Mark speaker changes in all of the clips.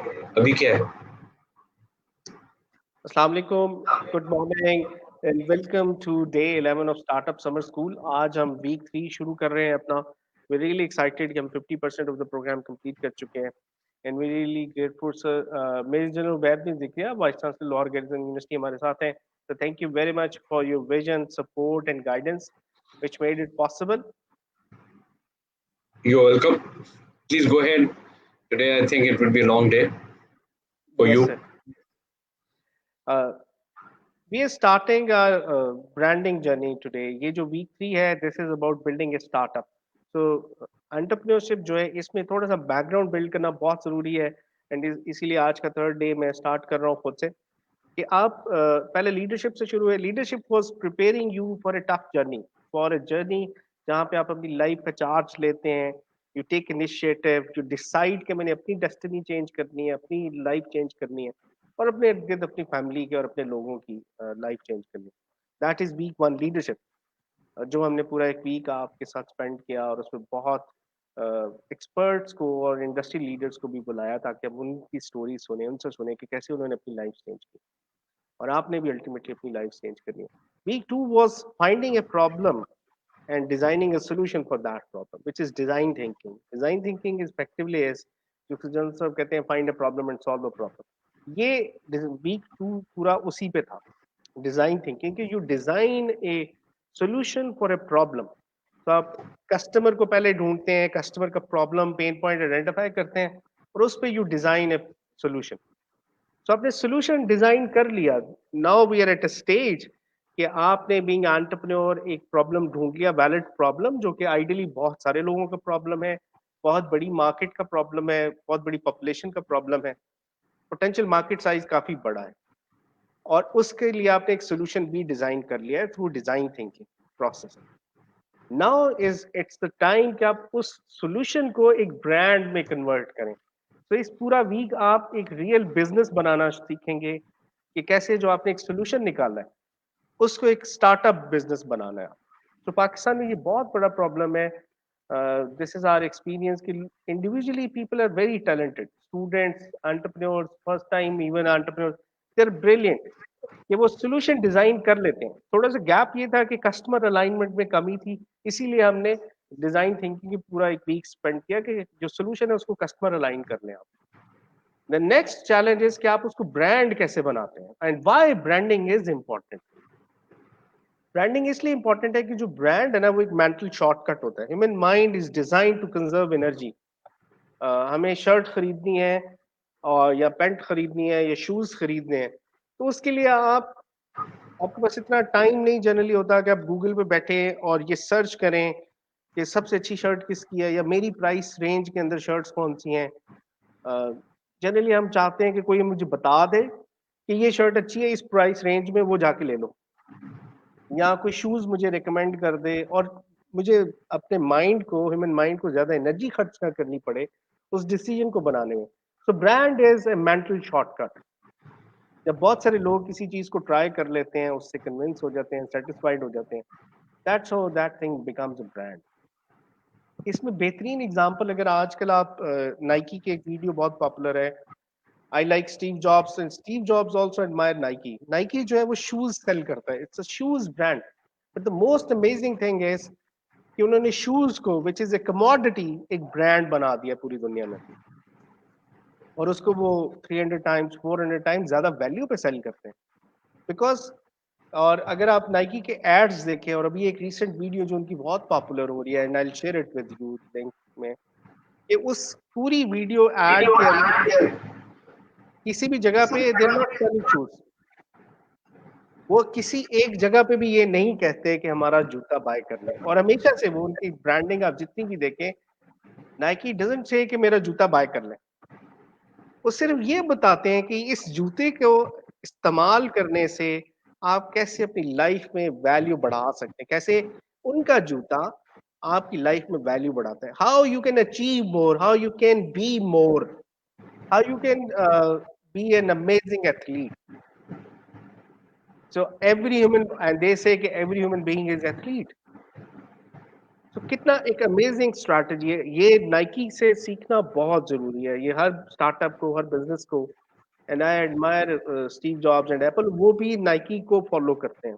Speaker 1: अभी क्या है?
Speaker 2: अस्सलाम वालेकुम, good morning and welcome to day 11 of startup summer school. आज हम वीक 3 शुरू कर रहे हैं अपना। वी रियली एक्साइटेड कि हम 50% ऑफ द प्रोग्राम कंप्लीट कर चुके हैं and we really grateful sir. Major general Vaid ने जिक्र किया, vice chancellor Lahore garrison university हमारे साथ हैं। तो thank you very much for your vision, support and guidance which made it possible.
Speaker 1: You're welcome. Please go ahead. Today, I think it will be a long day for
Speaker 2: Yes,
Speaker 1: you.
Speaker 2: sir. Uh, we are starting our branding journey today. ये जो week 3 है, this is about building a startup. So entrepreneurship जो है इसमें थोड़ा सा background build करना बहुत जरूरी है एंड इसीलिए आज का थर्ड डे मैं स्टार्ट कर रहा हूँ खुद से कि आप पहले लीडरशिप से शुरू है। Leadership was preparing you for a tough journey, for a journey जहाँ पे आप अपनी लाइफ का चार्ज लेते हैं। You take initiative, you decide कि मैंने अपनी डेस्टिनी चेंज करनी है, अपनी लाइफ चेंज करनी है और अपने इर्द गिर्द अपनी फैमिली की और अपने लोगों की लाइफ चेंज करनी है। दैट इज वीक 1 लीडरशिप, जो हमने पूरा एक वीक आपके साथ स्पेंड किया और उसमें बहुत एक्सपर्ट्स को और इंडस्ट्री लीडर्स को भी बुलाया ताकि हम उनकी स्टोरी सुने, उनसे सुने कि कैसे उन्होंने अपनी लाइफ चेंज की और आपने भी अल्टीमेटली अपनी लाइफ चेंज करनी है। Week 2 was finding a problem and designing a solution for that problem, which is design thinking. Design thinking is effectively is जो जनरल साहब कहते हैं find a problem and solve a problem. ये week 2 पूरा उसी पे था, डिजाइन थिंकिंग कि you design a solution for a problem. तो आप कस्टमर को पहले ढूंढते हैं, कस्टमर का प्रॉब्लम पेन पॉइंट आइडेंटिफाई करते हैं और उस पर यू डिजाइन ए सोल्यूशन। तो आपने सोल्यूशन डिजाइन कर लिया। Now we are at a stage कि आपने बीइंग एंटरप्रेन्योर एक प्रॉब्लम ढूंढ लिया, वैलिड प्रॉब्लम जो कि आइडियली बहुत सारे लोगों का प्रॉब्लम है, बहुत बड़ी मार्केट का प्रॉब्लम है, बहुत बड़ी पॉपुलेशन का प्रॉब्लम है, पोटेंशियल मार्केट साइज काफी बड़ा है और उसके लिए आपने एक सोल्यूशन भी डिजाइन कर लिया है through design thinking process. Now is it's the time कि आप उस सोल्यूशन को एक ब्रांड में कन्वर्ट करें। तो इस पूरा वीक आप एक रियल बिजनेस बनाना सीखेंगे कि कैसे जो आपने एक सोल्यूशन निकाला है उसको एक स्टार्टअप बिजनेस बनाना है। तो पाकिस्तान में ये बहुत बड़ा प्रॉब्लम है। दिस इज आवर एक्सपीरियंस कि individually people are very talented, students, entrepreneurs, first time even entrepreneurs, they are brilliant कि वो सोल्यूशन डिजाइन कर लेते हैं। थोड़ा सा गैप ये था कि कस्टमर अलाइनमेंट में कमी थी, इसीलिए हमने डिजाइन थिंकिंग की पूरा एक वीक स्पेंड किया कि जो सोल्यूशन है उसको कस्टमर अलाइन कर लें आप। द नेक्स्ट चैलेंज इज कि आप उसको ब्रांड कैसे बनाते हैं and why branding is important. Branding इसलिए इंपॉर्टेंट है कि जो ब्रांड है ना वो एक मेंटल शॉर्टकट होता है। Human mind is design to conserve energy. हमें शर्ट खरीदनी है और या पैंट खरीदनी है या शूज खरीदने हैं, तो उसके लिए आप आपके पास इतना टाइम नहीं जनरली होता कि आप गूगल पे बैठे और ये सर्च करें कि सबसे अच्छी शर्ट किसकी है या मेरी प्राइस रेंज के अंदर शर्ट्स कौन सी हैं। जनरली हम चाहते हैं कि कोई मुझे बता दे कि ये शर्ट अच्छी है इस प्राइस रेंज में, वो जाके ले लो, या कोई शूज मुझे रिकमेंड कर दे और मुझे अपने माइंड को, ह्यूमन माइंड को ज्यादा एनर्जी खर्च ना करनी पड़े उस डिसीजन को बनाने में। So brand is a mental shortcut. जब बहुत सारे लोग किसी चीज को ट्राई कर लेते हैं, उससे कन्विंस हो जाते हैं, सेटिस्फाइड हो जाते हैं, that's how that thing becomes a brand. इसमें बेहतरीन एग्जांपल अगर आजकल आप नाइकी के एक वीडियो बहुत पॉपुलर है, I like Steve jobs and Steve jobs also admire Nike. Nike जो है वो शूज सेल करता है, it's a shoes brand, but the most amazing thing is कि उन्होंने शूज को विच इज ए कमोडिटी एक ब्रांड बना दिया पूरी दुनिया में और उसको वो 300 टाइम्स 400 टाइम्स ज्यादा वैल्यू पे सेल करते हैं बिकॉज। और अगर आप नाइकी के एड्स देखें और अभी एक रीसेंट वीडियो जो उनकी बहुत पॉपुलर हो रही है and I will share it with you link में, कि उस पूरी वीडियो एड के अंदर किसी भी जगह पे they are not selling shoes. वो किसी एक जगह पे भी ये नहीं कहते कि हमारा जूता बाय कर लें, और हमेशा से वो उनकी ब्रांडिंग आप जितनी भी देखें, नाइकी डजंट से कि मेरा जूता बाय कर लें। वो सिर्फ ये बताते हैं कि इस जूते को इस्तेमाल करने से आप कैसे अपनी लाइफ में वैल्यू बढ़ा सकते हैं, कैसे उनका जूता आपकी लाइफ में वैल्यू बढ़ाता है। How you can achieve more, how you can be more, how you can be an amazing athlete. So every human, and they say that every human being is athlete. तो कितना एक amazing strategy है ये, Nike से सीखना बहुत जरूरी है, ये हर स्टार्टअप को, हर बिजनेस को। And I admire Steve jobs and Apple, वो भी नाइकी को फॉलो करते हैं।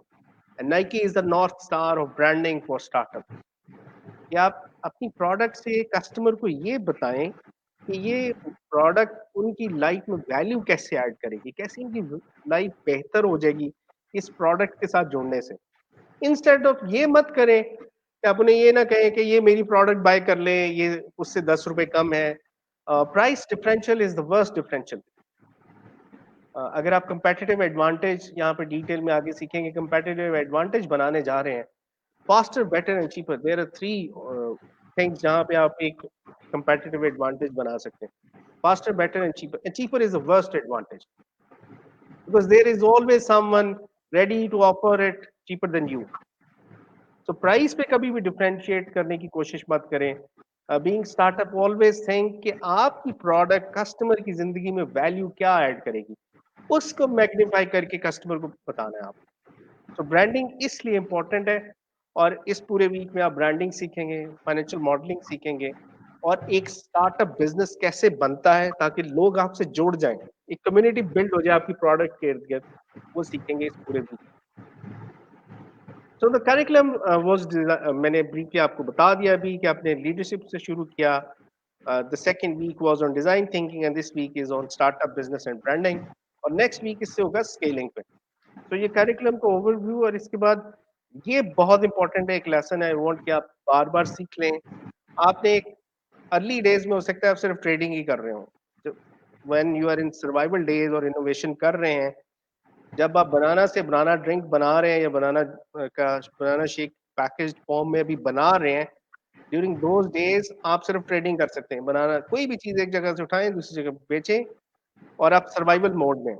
Speaker 2: And Nike is the north star of branding for startup. कि आप अपनी प्रोडक्ट से कस्टमर को ये बताएं कि ये प्रोडक्ट उनकी लाइफ में वैल्यू कैसे ऐड करेगी, कैसे इनकी लाइफ बेहतर हो जाएगी इस प्रोडक्ट के साथ जुड़ने से। इंस्टेड ऑफ ये मत करें कि आप उन्हें ये ना कहें कि ये मेरी प्रोडक्ट बाय कर ले, ये उससे 10 रुपए कम है। Price differential is the worst differential. अगर आप कंपेटिटिव एडवांटेज यहाँ पे डिटेल में आगे सीखेंगे, कंपेटिटिव एडवांटेज बनाने जा रहे हैं, faster, better and cheaper, there are three things जहाँ पे आप एक कंपेटिटिव एडवांटेज बना सकते हैं। Faster, better and cheaper, and cheaper is the worst advantage because there is always someone ready to offer it cheaper than you. तो price पे कभी भी डिफरेंशिएट करने की कोशिश मत करें। बीइंग स्टार्टअप ऑलवेज थिंक कि आपकी प्रोडक्ट कस्टमर की जिंदगी में वैल्यू क्या ऐड करेगी, उसको मैग्नीफाई करके कस्टमर को बताना है आप। तो ब्रांडिंग इसलिए इंपॉर्टेंट है। और इस पूरे वीक में आप ब्रांडिंग सीखेंगे, फाइनेंशियल मॉडलिंग सीखेंगे, और एक स्टार्टअप बिजनेस कैसे बनता है ताकि लोग आपसे जुड़ जाएं, एक कम्युनिटी बिल्ड हो जाए आपकी प्रोडक्ट के इर्द गिर्द, वो सीखेंगे इस पूरे week. So the curriculum was, मैंने ब्रीफली आपको बता दिया अभी कि आपने लीडरशिप से शुरू किया। The second week was on design thinking and this week is on startup business and branding, और नेक्स्ट वीक इससे होगा स्केलिंग पे। तो ये करिकुलम का ओवरव्यू, और इसके बाद ये बहुत इंपॉर्टेंट है, एक लेसन आई वांट कि आप बार बार सीख लें। आपने एक अर्ली डेज में हो सकता है आप सिर्फ ट्रेडिंग ही कर रहे हो, when you are in survival days और इनोवेशन कर रहे हैं, जब आप बनाना से बनाना ड्रिंक बना रहे हैं या बनाना का बनाना शेक पैकेज फॉर्म में भी बना रहे हैं, ड्यूरिंग दोज डेज आप सिर्फ ट्रेडिंग कर सकते हैं। बनाना कोई भी चीज एक जगह से उठाएं दूसरी जगह बेचें, और आप सर्वाइवल मोड में,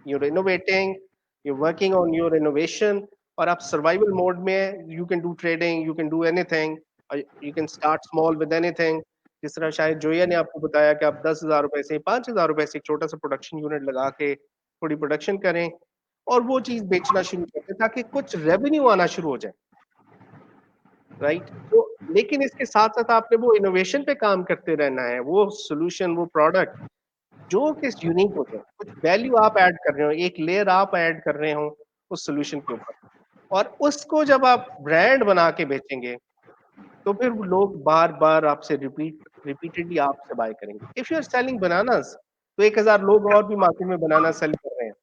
Speaker 2: you're innovating, you're working on your innovation, और आप सर्वाइवल मोड में, you can do trading, you can do anything, you can start small with anything। जिस तरह शायद जोया ने आपको बताया कि आप 10,000 रुपए से 5,000 रुपए से एक छोटा सा प्रोडक्शन यूनिट लगा के थोड़ी प्रोडक्शन करें और वो चीज बेचना शुरू कर दें ताकि कुछ रेवेन्यू आना शुरू हो जाए, राइट। तो लेकिन इसके साथ साथ आपने वो इनोवेशन पे काम करते रहना है, वो सोल्यूशन, वो प्रोडक्ट जो किस यूनिक हो जाए, कुछ वैल्यू आप ऐड कर रहे हो, एक लेयर आप ऐड कर रहे हो उस सोल्यूशन के ऊपर, और उसको जब आप ब्रांड बना के बेचेंगे तो फिर लोग बार बार आपसे रिपीटेडली आपसे बाय करेंगे। If you are selling bananas, तो 1,000 लोग और भी मार्केट में बनाना सेल कर रहे हैं,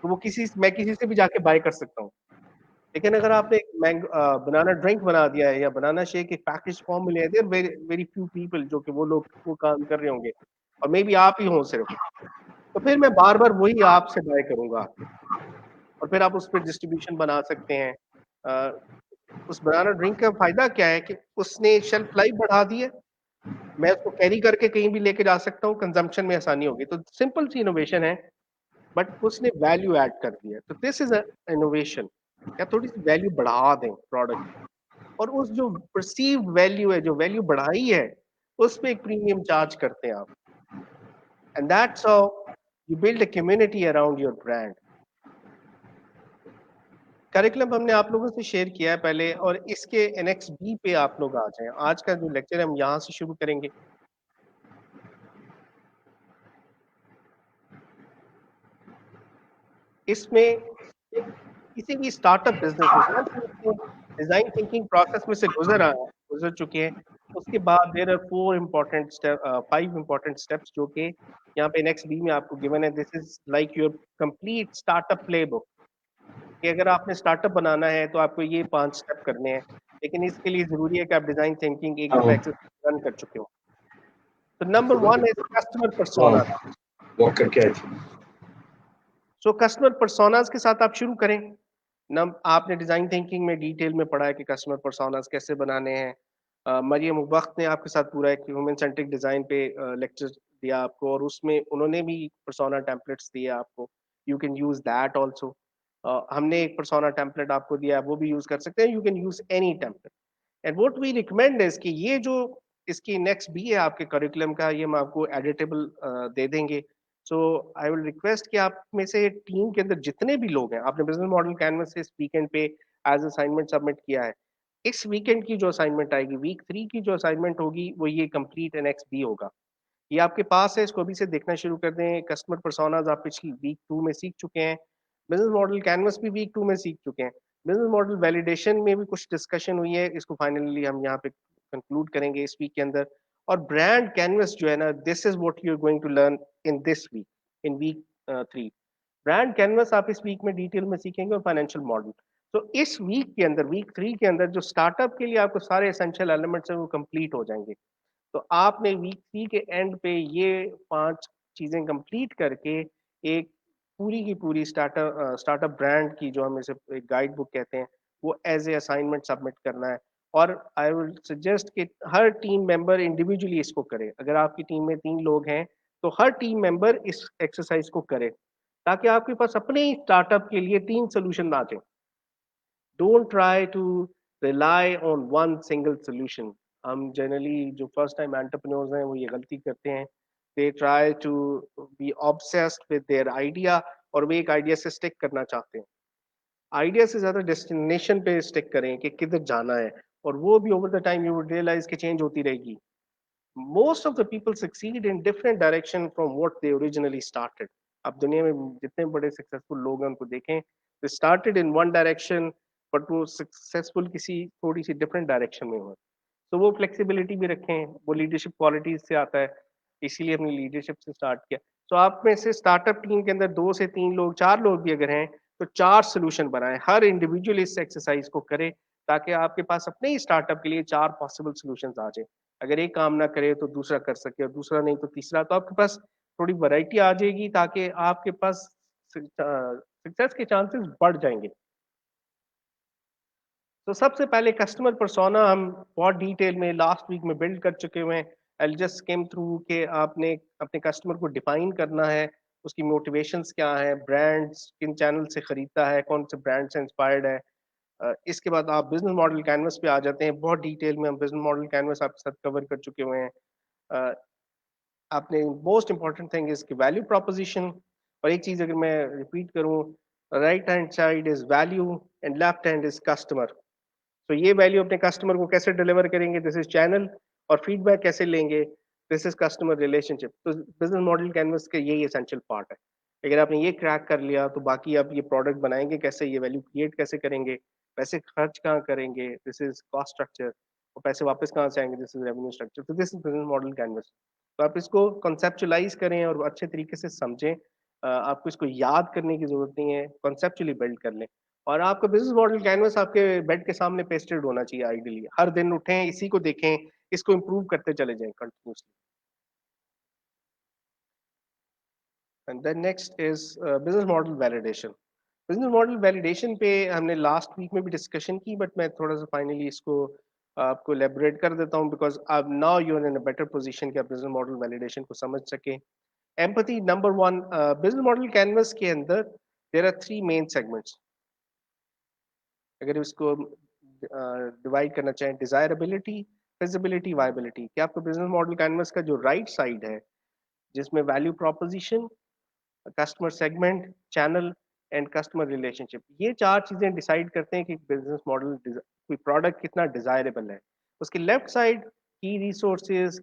Speaker 2: तो वो मैं किसी से भी जाके बाय कर सकता हूँ। लेकिन अगर आपने एक बनाना ड्रिंक बना दिया है या बनाना शेक एक पैकेज फॉर्म में ले दिया, वेरी वेरी फ्यू पीपल जो कि वो लोग वो काम कर रहे होंगे, और मे बी आप ही हो सिर्फ, तो फिर मैं बार बार वही आपसे बाय करूंगा, और फिर आप उस पर डिस्ट्रीब्यूशन बना सकते हैं। उस बनाना ड्रिंक का फायदा क्या है कि उसने शेल्फ लाइफ बढ़ा दी है, मैं उसको कैरी करके कहीं भी लेके जा सकता हूँ, कंजम्पशन में आसानी होगी। तो सिंपल सी इनोवेशन है, बट उसने वैल्यू ऐड कर दी है, तो दिस इज इनोवेशन। या थोड़ी सी वैल्यू बढ़ा दें प्रोडक्ट, और उस जो परसीव्ड वैल्यू है, जो वैल्यू बढ़ाई है, उस पे एक प्रीमियम चार्ज करते हैं आप, and that's how you build a community around your brand. Curriculum हमने आप लोगों से शेयर किया है पहले, और इसके एनेक्स बी पे आप लोग आ जाएं। आज का जो लेक्चर है हम यहाँ से शुरू करेंगे। इसमें किसी भी स्टार्टअप बिजनेस में डिजाइन थिंकिंग प्रोसेस में से गुजर चुके हैं, उसके बाद देयर आर 5 इंपॉर्टेंट स्टेप्स जो कि यहाँ पे नेक्स्ट बी में आपको गिवन है। This is like your complete startup playbook, कि अगर आपने स्टार्टअप बनाना है तो आपको ये 5 स्टेप करने हैं, लेकिन इसके लिए जरूरी है कि आप डिजाइन थिंकिंग एक दफा एक्सेस रन कर चुके हो। तो number 1 is customer persona.
Speaker 1: Walk करके आई थी।
Speaker 2: सो कस्टमर पर्सोनास के साथ आप शुरू करें। आपने डिजाइन थिंकिंग में डिटेल में पढ़ा है कि कस्टमर पर्सोनास कैसे बनाने हैं। मरियम वक्त ने आपके साथ पूरा एक ह्यूमन सेंट्रिक डिजाइन पे लेक्चर दिया आपको, और उसमें उन्होंने भी पर्सोना टेम्पलेट्स दिए आपको। You can use that also. हमने एक पर्सोना टेम्पलेट आपको दिया है, वो भी यूज कर सकते हैं। You can use any template, and what we recommend is कि ये जो इसकी नेक्स्ट बी है आपके करिकुलम का, ये हम आपको एडिटेबल दे देंगे। सो आई विल रिक्वेस्ट कि आप में से टीम के अंदर जितने भी लोग हैं, आपने बिजनेस मॉडल कैनवस से इस वीकेंड पे एज असाइनमेंट सबमिट किया है, इस वीकेंड की जो असाइनमेंट आएगी, वीक 3 की जो असाइनमेंट होगी, वो ये कंप्लीट एन एक्स बी होगा। ये आपके पास है, इसको अभी से देखना शुरू कर दें। कस्टमर पर्सोनाज आप पिछली वीक 2 में सीख चुके हैं। बिजनेस मॉडल कैनवस भी वीक 2 में सीख चुके हैं। बिजनेस मॉडल वैलिडेशन में भी कुछ डिस्कशन हुई है, इसको फाइनली हम यहाँ पे कंक्लूड करेंगे इस वीक के अंदर। और ब्रांड कैनवस जो है ना, this is what you are going to learn in this week, in week 3। Brand canvas आप इस वीक में डिटेल में सीखेंगे, और फाइनेंशियल मॉडल। तो इस वीक के अंदर, वीक 3 के अंदर जो स्टार्टअप के लिए आपको सारे एसेंशियल एलिमेंट्स हैं वो कंप्लीट हो जाएंगे। तो आपने वीक 3 के एंड पे ये 5 चीजें कंप्लीट करके एक पूरी की पूरी स्टार्टअप ब्रांड की, जो हम इसे एक गाइड बुक कहते हैं, वो एज ए असाइनमेंट सबमिट करना है। और आई विल सजेस्ट कि हर टीम मेंबर इंडिविजुअली इसको करे। अगर आपकी टीम में 3 लोग हैं तो हर टीम मेंबर इस एक्सरसाइज को करे, ताकि आपके पास अपने ही स्टार्टअप के लिए 3 सोल्यूशन आ जाए। Don't try to rely on one single solution. हम जनरली जो फर्स्ट टाइम एंटरप्रेन्योर्स हैं वो ये गलती करते हैं। They try to be obsessed with their idea, और वो एक आइडिया से स्टिक करना चाहते हैं। आइडिया से ज्यादा डेस्टिनेशन पे स्टिक करें कि किधर जाना है, और वो भी over the time you would realise कि चेंज होती रहेगी। Most of the people succeed in different direction from what they originally started. आप दुनिया में जितने बड़े सक्सेसफुल लोग हैं उनको देखें, they started in one direction, but वो सक्सेसफुल किसी थोड़ी सी डिफरेंट डायरेक्शन में हुए। तो वो फ्लेक्सिबिलिटी भी रखें, वो लीडरशिप क्वालिटीज से आता है, इसीलिए हमने लीडरशिप से स्टार्ट किया। तो आप में से स्टार्टअप टीम के अंदर 2 से 3 लोग, 4 लोग भी अगर हैं, तो 4 सोल्यूशन बनाएं। हर इंडिविजुअल इस एक्सरसाइज को करे, ताकि आपके पास अपने ही स्टार्टअप के लिए 4 पॉसिबल सोल्यूशंस आ जाए। अगर एक काम ना करे तो दूसरा कर सके, और दूसरा नहीं तो तीसरा, तो आपके पास थोड़ी वैरायटी आ जाएगी, ताकि आपके पास सक्सेस के चांसेस बढ़ जाएंगे। तो सबसे पहले कस्टमर पर्सोना हम बहुत डिटेल में लास्ट वीक में बिल्ड कर चुके हुए हैं। आई जस्ट स्किम थ्रू के आपने अपने कस्टमर को डिफाइन करना है, उसकी मोटिवेशंस क्या है, ब्रांड्स किन चैनल से खरीदता है, कौन से ब्रांड से इंस्पायर्ड है। इसके बाद आप बिजनेस मॉडल कैनवस पे आ जाते हैं। बहुत डिटेल में हम बिजनेस मॉडल कैनवस आपके साथ कवर कर चुके हुए हैं। अ, आपने मोस्ट इंपॉर्टेंट थिंग इज की वैल्यू प्रोपोजिशन। और एक चीज अगर मैं रिपीट करूं, right hand side is value and left hand is customer. तो ये वैल्यू अपने कस्टमर को कैसे डिलीवर करेंगे, दिस इज चैनल। और फीडबैक कैसे लेंगे, दिस इज कस्टमर रिलेशनशिप। तो बिजनेस मॉडल कैनवस के यही एसेंशियल पार्ट है। अगर आपने ये क्रैक कर लिया, तो बाकी आप ये प्रोडक्ट बनाएंगे कैसे, ये वैल्यू क्रिएट कैसे करेंगे, पैसे खर्च कहाँ करेंगे, दिस इज कॉस्ट स्ट्रक्चर। और पैसे वापस कहाँ से आएंगे, दिस इज रेवेन्यू स्ट्रक्चर। तो this is business model canvas. तो आप इसको कॉन्सेप्चुलाइज करें और अच्छे तरीके से समझें। आपको इसको याद करने की जरूरत नहीं है, कॉन्सेप्चुअली बिल्ड कर लें। और आपका बिजनेस मॉडल कैनवस आपके बेड के सामने पेस्टेड होना चाहिए आइडियली। हर दिन उठें, इसी को देखें, इसको इम्प्रूव करते चले जाएं continuously. And then next is business model validation. Business model validation पे हमने लास्ट वीक में भी डिस्कशन की, बट मैं थोड़ा सा फाइनली इसको आपको एलेबोरेट कर देता हूँ, बिकॉज अब now you are in a better position कि आप बिजनेस मॉडल वैलिडेशन को समझ सकें। Empathy number 1। Business model canvas के अंदर देयर आर 3 मेन सेगमेंट्स। अगर इसको डिवाइड करना चाहें, डिजायरेबिलिटी, फिजिबिलिटी, वायबिलिटी। कि आपका बिजनेस मॉडल कैनवस का जो राइट साइड है, जिसमें value proposition, customer segment, channel and customer relationship, ये 4 चीजें डिसाइड करते हैं कि बिजनेस मॉडल, कोई प्रोडक्ट कितना डिजायरेबल है। उसकी लेफ्ट साइड की रिसोर्सेज,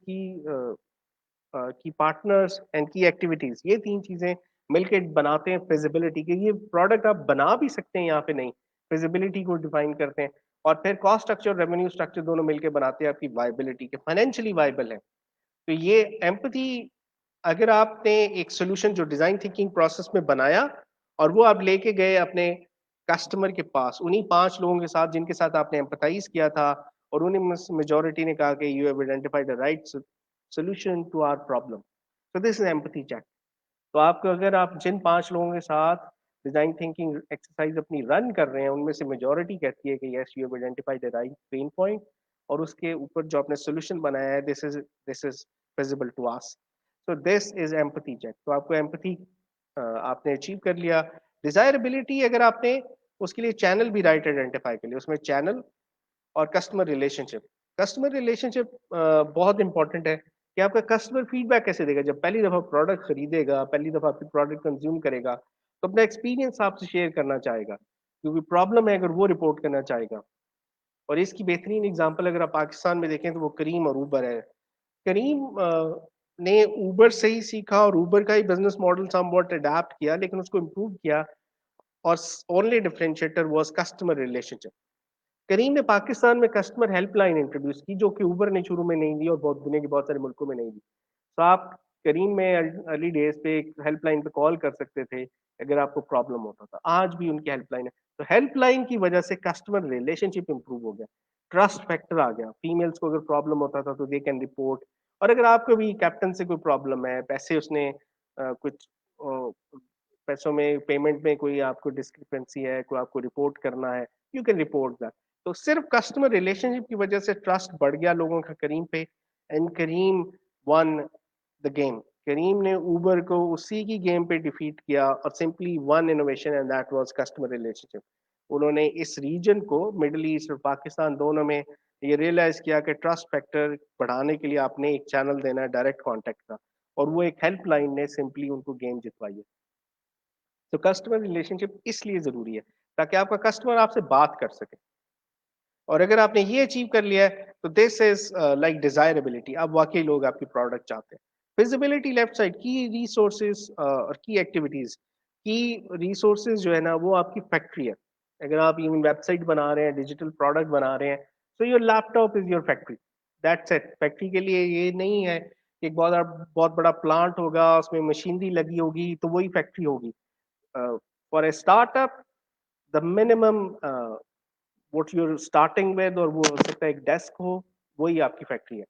Speaker 2: की पार्टनर्स एंड की एक्टिविटीज, ये 3 चीजें मिलकर बनाते हैं फिजिबिलिटी। कि ये प्रोडक्ट आप बना भी सकते हैं, यहाँ पे नहीं, फिजिबिलिटी को डिफाइन करते हैं। और फिर कॉस्ट स्ट्रक्चर, रेवेन्यू स्ट्रक्चर दोनों मिलकर बनाते हैं आपकी वायबिलिटी, के फाइनेंशियली वायबल है। तो ये एम्पैथी, अगर आपने एक सोल्यूशन जो डिजाइन थिंकिंग प्रोसेस में बनाया, और वो आप लेके गए अपने कस्टमर के पास, उन्हीं 5 लोगों के साथ जिनके साथ आपने एम्पैथाइज किया था, और उन्हीं मेजोरिटी ने कहा कि you have identified the right solution to our problem. So this is empathy check. तो आपको, अगर आप जिन 5 लोगों के साथ डिजाइन थिंकिंग एक्सरसाइज अपनी रन कर रहे हैं, उनमें से मेजोरिटी कहती है कि yes, you have identified the right pain point, और उसके ऊपर जो आपने सोल्यूशन बनाया है, this is visible to us. So this is empathy check. तो आपको एम्पैथी आपने अचीव कर लिया। डिजायरेबिलिटी, अगर आपने उसके लिए चैनल भी राइट आइडेंटिफाई कर लिया, उसमें चैनल और कस्टमर रिलेशनशिप। कस्टमर रिलेशनशिप बहुत इंपॉर्टेंट है कि आपका कस्टमर फीडबैक कैसे देगा। जब पहली दफा प्रोडक्ट खरीदेगा, पहली दफा आपकी प्रोडक्ट कंज्यूम करेगा, तो अपना एक्सपीरियंस आपसे शेयर करना चाहेगा, क्योंकि प्रॉब्लम है अगर वो रिपोर्ट करना चाहेगा। और इसकी बेहतरीन एग्जांपल अगर आप पाकिस्तान में देखें तो वो करीम और ऊबर है। करीम ने ऊबर से ही सीखा और ऊबर का ही बिजनेस मॉडल समवॉट अडेप्ट किया, लेकिन उसको इम्प्रूव किया, और only differentiator was customer relationship. Careem ने पाकिस्तान में कस्टमर हेल्पलाइन इंट्रोड्यूस की, जो कि ऊबर ने शुरू में नहीं दी और बहुत दुनिया के बहुत सारे मुल्कों में नहीं दी। तो आप करीम में अर्ली डेज पे हेल्पलाइन पे कॉल कर सकते थे अगर आपको प्रॉब्लम होता था। आज भी उनकी हेल्पलाइन है। तो हेल्पलाइन की वजह से कस्टमर रिलेशनशिप इंप्रूव हो गया, ट्रस्ट फैक्टर आ गया। फीमेल्स को अगर प्रॉब्लम होता था तो दे कैन रिपोर्ट। और अगर आपको भी कैप्टन से कोई प्रॉब्लम है, पैसे उसने कुछ पैसों में पेमेंट में कोई आपको डिस्क्रिपेंसी है, कोई आपको रिपोर्ट करना है, यू कैन रिपोर्ट दैट। तो सिर्फ कस्टमर रिलेशनशिप की वजह से ट्रस्ट बढ़ गया लोगों का करीम पे, and Careem won the game. Careem ने उबर को उसी की गेम पे डिफीट किया और simply one innovation, and that was customer relationship. उन्होंने इस रीजन को, मिडल ईस्ट और पाकिस्तान दोनों में, ये रियलाइज किया कि ट्रस्ट फैक्टर बढ़ाने के लिए आपने एक चैनल देना है डायरेक्ट कांटेक्ट का, और वो एक हेल्पलाइन ने सिंपली उनको गेम जितवाई है। तो कस्टमर रिलेशनशिप इसलिए जरूरी है ताकि आपका कस्टमर आपसे बात कर सके। और अगर आपने ये अचीव कर लिया है तो दिस इज लाइक डिजायरेबिलिटी। अब वाकई लोग आपकी प्रोडक्ट चाहते हैं। फिजिबिलिटी लेफ्ट साइड, की रिसोर्सेज और की एक्टिविटीज। की रिसोर्सेज जो है ना, वो आपकी फैक्ट्री है। अगर आप इवन वेबसाइट बना रहे हैं, डिजिटल प्रोडक्ट बना रहे हैं, तो your laptop is your factory. That's it. Factory के लिए ये नहीं है कि एक बहुत बड़ा प्लांट होगा, उसमें मशीनरी लगी होगी तो वही फैक्ट्री होगी। For a startup, the minimum what you're starting with, और वो हो सकता है एक डेस्क हो, वही आपकी फैक्ट्री है।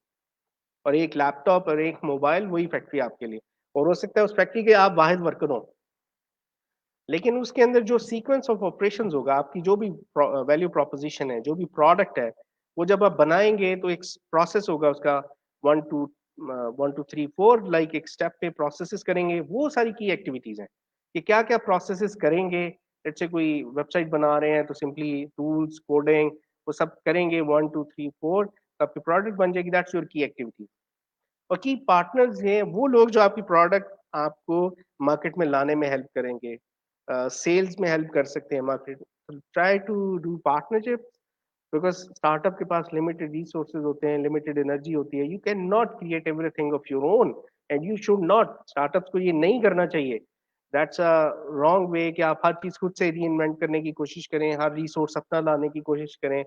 Speaker 2: और एक लैपटॉप और एक मोबाइल, वही फैक्ट्री आपके लिए। और हो सकता है उस फैक्ट्री के आप वाहिद वर्कर हो, लेकिन उसके अंदर जो सीक्वेंस ऑफ ऑपरेशंस होगा, आपकी जो भी वैल्यू प्रोपोजिशन है, जो भी प्रोडक्ट है, वो जब आप बनाएंगे तो एक प्रोसेस होगा उसका, 1 2 1 2 3 4, लाइक एक स्टेप पे प्रोसेसेस करेंगे। वो सारी की एक्टिविटीज हैं कि क्या क्या प्रोसेसेस करेंगे। लेट्स से कोई वेबसाइट बना रहे हैं तो सिंपली टूल्स, कोडिंग, वो सब करेंगे 1 2 3 4, तो आपकी प्रोडक्ट बन जाएगी। दैट्स योर की एक्टिविटी। और की पार्टनर्स हैं वो लोग जो आपकी प्रोडक्ट आपको मार्केट में लाने में हेल्प करेंगे, सेल्स में हेल्प कर सकते हैं, market. Try to do partnership, because startup के पास लिमिटेड रिसोर्सेज होते हैं, लिमिटेड एनर्जी होती है। You can not create everything of your own, and you should not. Startups को ये नहीं करना चाहिए। दैट्स अ रॉन्ग वे कि आप हर चीज खुद से री इन्वेंट करने की कोशिश करें, हर रिसोर्स अपना लाने की कोशिश करें।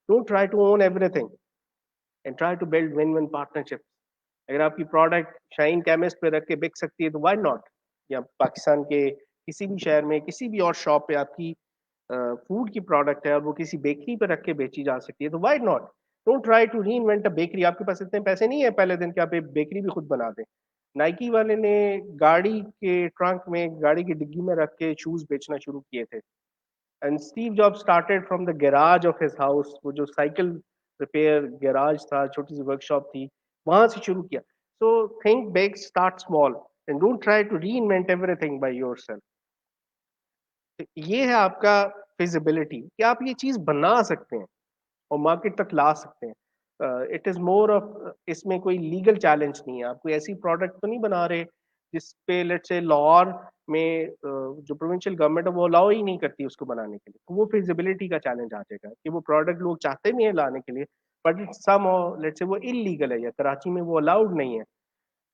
Speaker 2: Don't try to own everything, and try to build win win partnership. अगर आपकी प्रोडक्ट शाइन केमिस्ट पे रख के बिक सकती है तो व्हाई नॉट। या पाकिस्तान के किसी भी शहर में किसी भी और शॉप पे आपकी फूड की प्रोडक्ट है और वो किसी बेकरी पे रख के बेची जा सकती है तो why not. Don't try to reinvent a bakery. आपके पास इतने पैसे नहीं है पहले दिन कि आप एक बेकरी भी खुद बना दें। नाइकी वाले ने गाड़ी के ट्रंक में, गाड़ी की डिग्गी में रख के शूज बेचना शुरू किए थे। And Steve job started from the garage of his house. वो जो साइकिल रिपेयर गैराज था, छोटी सी वर्कशॉप थी, वहां से शुरू किया। So think big, start small, and don't try to reinvent everything by yourself. ये है आपका फिजिबिलिटी कि आप ये चीज बना सकते हैं और मार्केट तक ला सकते हैं। इट इज मोर ऑफ, इसमें कोई लीगल चैलेंज नहीं है। आप कोई ऐसी प्रोडक्ट तो नहीं बना रहे जिस पे लेट्स से लाहौर में जो प्रोविंशियल गवर्नमेंट है वो अलाउ ही नहीं करती उसको बनाने के लिए, तो वो फिजिबिलिटी का चैलेंज आ जाएगा कि वो प्रोडक्ट लोग चाहते भी हैं लाने के लिए, but it's some let's say वो इलीगल है या कराची में वो अलाउड नहीं है।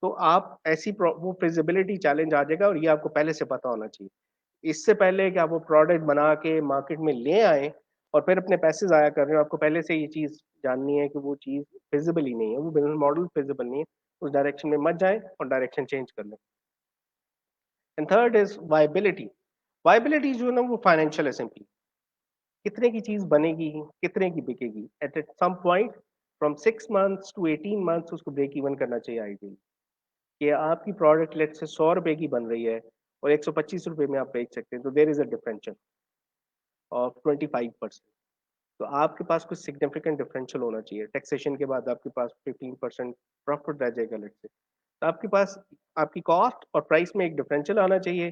Speaker 2: तो आप ऐसी वो फिजिबिलिटी चैलेंज आ जाएगा, और ये आपको पहले से पता होना चाहिए। इससे पहले कि आप वो प्रोडक्ट बना के मार्केट में ले आए और फिर अपने पैसे ज़ाया कर रहे हो, आपको पहले से ये चीज़ जाननी है कि वो चीज़ फिजिबल ही नहीं है, वो बिजनेस मॉडल फिजिबल नहीं है। उस डायरेक्शन में मत जाए और डायरेक्शन चेंज कर लें। And third is viability. Viability जो है ना, वो फाइनेंशियल है सिंपली। कितने की चीज़ बनेगी, कितने की बिकेगी। At some point from 6 months to 18 months उसको ब्रेक इवन करना चाहिए आइडियली। कि आपकी प्रोडक्ट लेट से 100 रुपए की बन रही है और 125 रुपए में आप बेच सकते हैं, तो there is a differential of 25%। तो आपके पास कुछ सिग्निफिकेंट डिफरेंशियल होना चाहिए। टैक्सेशन के बाद आपके पास 15% प्रॉफिट रह जाएगा लेट से। तो आपके पास आपकी कॉस्ट और प्राइस में एक डिफरेंशियल आना चाहिए।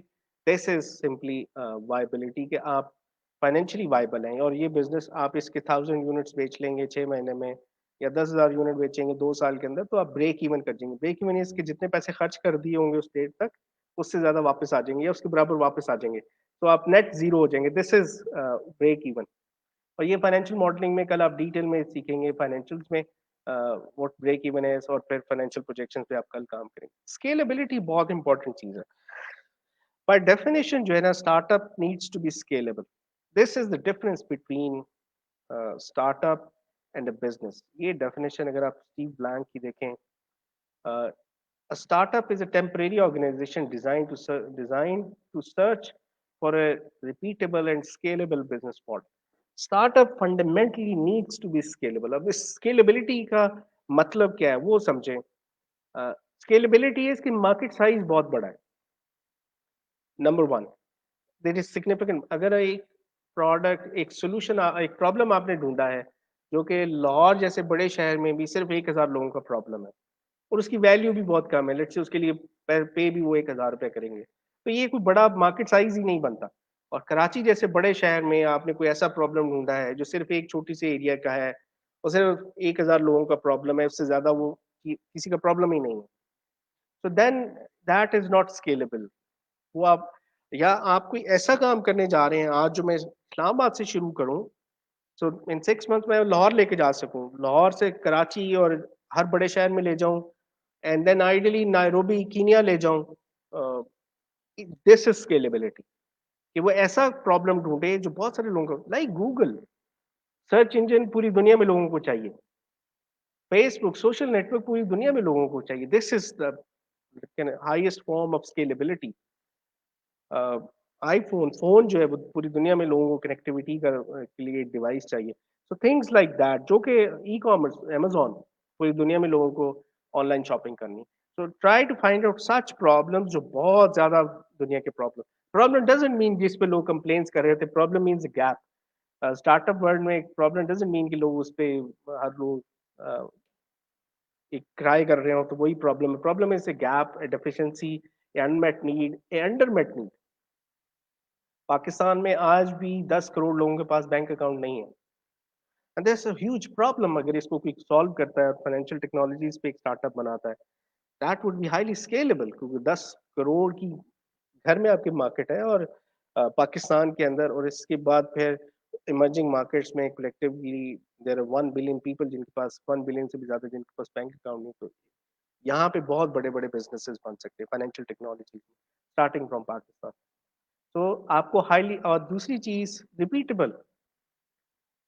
Speaker 2: दिस इज सिंपली वायबिलिटी कि आप फाइनेंशियली वायबल हैं, और ये बिजनेस आप इसके 1000 यूनिट्स बेच लेंगे 6 महीने में, या 10,000 यूनिट बेचेंगे 2 साल के अंदर, तो आप ब्रेक इवन कर जाएंगे। ब्रेक इवन इसके जितने पैसे खर्च कर दिए होंगे उस डेट तक, उससे ज्यादा वापस आ जाएंगे या उसके बराबर वापस आ जाएंगे। तो आप नेट जीरो हो जाएंगे। This is break even. और ये फाइनेंशियल मॉडलिंग में कल आप डिटेल में सीखेंगे, फाइनेंशियल्स में व्हाट ब्रेक इवन है, और फिर फाइनेंशियल प्रोजेक्शन पे आप कल काम करेंगे। स्केलेबिलिटी बहुत इंपॉर्टेंट चीज है। बाय डेफिनेशन जो है ना, startup needs to be scalable. This is the difference between startup and a business. ये डेफिनेशन अगर आप स्टीव ब्लैंक की देखें, a startup is a temporary organization designed to search for a repeatable and scalable business model. Startup fundamentally needs to be scalable. अब इस scalability का मतलब क्या है वो समझें। Scalability है इसकी मार्केट साइज बहुत बड़ा है। Number one, there is significant. अगर एक प्रोडक्ट, एक सोल्यूशन, एक प्रॉब्लम आपने ढूंढा है जो कि लाहौर जैसे बड़े शहर में भी सिर्फ 1,000 लोगों का प्रॉब्लम है, और उसकी वैल्यू भी बहुत कम है, लेट्स से उसके लिए पे भी वो 1,000 रुपये करेंगे, तो ये कोई बड़ा मार्केट साइज ही नहीं बनता। और कराची जैसे बड़े शहर में आपने कोई ऐसा प्रॉब्लम ढूंढा है जो सिर्फ एक छोटी सी एरिया का है, और सिर्फ 1,000 लोगों का प्रॉब्लम है, उससे ज्यादा वो किसी का प्रॉब्लम ही नहीं है, तो then that is not scalable. वो आप, या आप कोई ऐसा काम करने जा रहे हैं आज जो मैं इस्लामाबाद से शुरू करूं, सो इन 6 मंथ मैं लाहौर लेके जा सकूं, लाहौर से कराची और हर बड़े शहर में ले जाऊं, and then ideally Nairobi Kenya ले जाऊं। दिस इज स्केलेबिलिटी, कि वो ऐसा प्रॉब्लम ढूंढे जो बहुत सारे लोगों को, लाइक गूगल सर्च इंजन पूरी दुनिया में लोगों को चाहिए, फेसबुक सोशल नेटवर्क पूरी दुनिया में लोगों को चाहिए। This is the highest form of scalability. IPhone phone जो है वो पूरी दुनिया में लोगों को कनेक्टिविटी के लिए एक डिवाइस चाहिए। सो थिंग्स लाइक दैट, जो कि ई कॉमर्स, अमेजोन, पूरी दुनिया में लोगों को ऑनलाइन शॉपिंग करनी। So try to find out such problems जो बहुत ज्यादा दुनिया के प्रॉब्लम। प्रॉब्लम डजंट मीन जिस पे लोग कंप्लेन्स कर रहे थे, problem means gap. Startup world में एक प्रॉब्लम डजंट मीन कि लोग उस पे हर लोग एक क्राई कर रहे हो तो वही प्रॉब्लम है। Problem is a gap, a deficiency, a unmet need, a undermet need. Pakistan में आज भी 10 करोड़ लोगों के पास बैंक अकाउंट नहीं है, and that's a huge problem. अगर इसको कोई सॉल्व करता है और फाइनेंशियल टेक्नोलॉजीज पे एक स्टार्टअप बनाता है, that would be highly scalable, क्योंकि 10 करोड़ की घर में आपकी मार्केट है, और पाकिस्तान के अंदर, और इसके बाद फिर इमर्जिंग मार्केट्स में collectively there are 1 billion people जिनके पास, 1 बिलियन से भी ज्यादा जिनके पास बैंक अकाउंट नहीं। तो यहाँ पे बहुत बड़े बड़े बिजनेसेस बन सकते हैं financial technology, starting from Pakistan. तो आपको हाईली, और दूसरी चीज रिपीटेबल,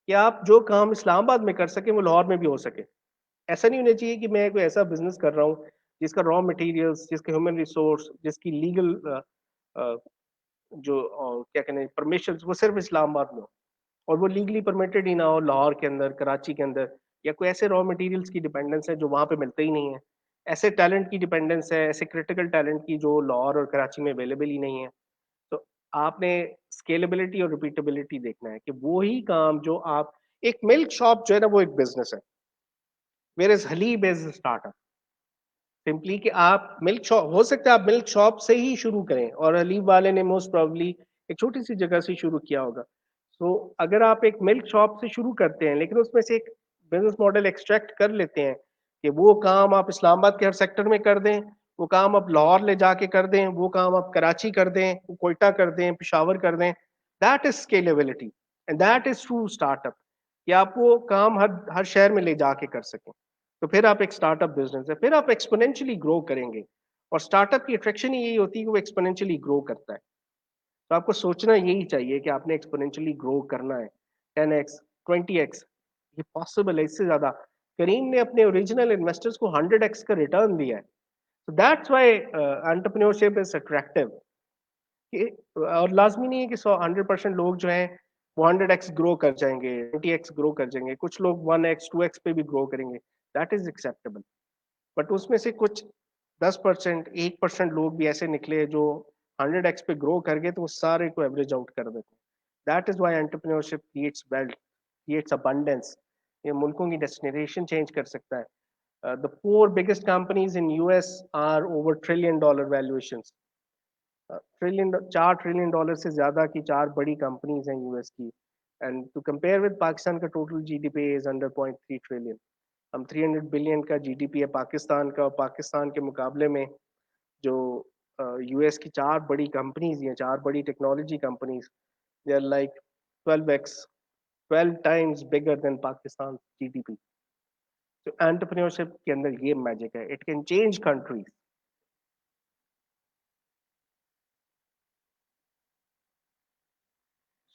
Speaker 2: कि आप जो काम इस्लामाबाद में कर सके वो लाहौर में भी हो सके। ऐसा नहीं होना चाहिए कि मैं कोई ऐसा बिजनेस कर रहा हूँ जिसका रॉ मटेरियल्स, जिसके ह्यूमन रिसोर्स, जिसकी लीगल जो क्या कहते हैं परमिशन, वो सिर्फ इस्लामाबाद में हो, और वो लीगली परमिटेड ही ना हो लाहौर के अंदर, कराची के अंदर, या कोई ऐसे रॉ मटेरियल्स की डिपेंडेंस है जो वहाँ पे मिलते ही नहीं है, ऐसे टैलेंट की डिपेंडेंस है, ऐसे क्रिटिकल टैलेंट की जो लाहौर और कराची में अवेलेबल ही नहीं है। तो आपने स्केलेबिलिटी और रिपीटेबिलिटी देखना है, कि वो ही काम जो आप, एक मिल्क शॉप जो है ना वो एक बिजनेस है, where is Haleeb is startup. Simply कि आप मिल्क शॉप, हो सकता है आप मिल्क शॉप से ही शुरू करें, और हलीब वाले ने मोस्ट प्रोबेबली एक छोटी सी जगह से शुरू किया होगा। सो अगर आप एक मिल्क शॉप से शुरू करते हैं, लेकिन उसमें से एक बिजनेस मॉडल एक्सट्रैक्ट कर लेते हैं, कि वो काम आप इस्लामाबाद के हर सेक्टर में कर दें, वो काम आप लाहौर ले जाके कर दें, वो काम आप कराची कर दें, कोयटा कर दें, पेशावर कर दें, that is scalability, and that is true startup, कि आप वो काम हर हर शहर में ले जाके कर सकें। तो फिर आप एक स्टार्टअप बिजनेस है, फिर आप एक्सपोनेंशियली ग्रो करेंगे। और स्टार्टअप की अट्रैक्शन ही यही होती है कि वो एक्सपोनेंशियली ग्रो करता है। तो आपको सोचना यही चाहिए कि आपने एक्सपोनेंशियली ग्रो करना है, 10x, 20x, ये पॉसिबल है, इससे ज्यादा। करीम ने अपने ओरिजिनल इन्वेस्टर्स को 100x का रिटर्न दिया है। तो that's why entrepreneurship is attractive. और लाजमी नहीं है कि 100% लोग जो हैं वो 100x ग्रो कर जाएंगे, 20x ग्रो कर जाएंगे, कुछ लोग 1x 2x पे भी ग्रो करेंगे, दैट इज एक्सेप्टेबल। बट उसमें से कुछ 10%, 1% लोग भी ऐसे निकले जो 100x पे ग्रो कर गए, तो वो सारे को एवरेज आउट कर देते हैं। That is why entrepreneurship creates wealth, creates abundance. ये मुल्कों की डेस्टिनेशन चेंज कर सकता है। The 4 biggest companies in US are over $1 trillion valuation. 4 trillion dollar से ज्यादा की 4 बड़ी कंपनीज हैं यूएस की। And to compare with Pakistan का total GDP is under 0.3 trillion. हम 300 बिलियन का जीडीपी है पाकिस्तान का, और पाकिस्तान के मुकाबले में जो यूएस की 4 बड़ी कंपनीज हैं, 4 बड़ी technology companies, they are like 12x 12 times bigger than Pakistan's GDP. तो एंटरप्रेन्योरशिप के अंदर ये मैजिक है, it can change countries.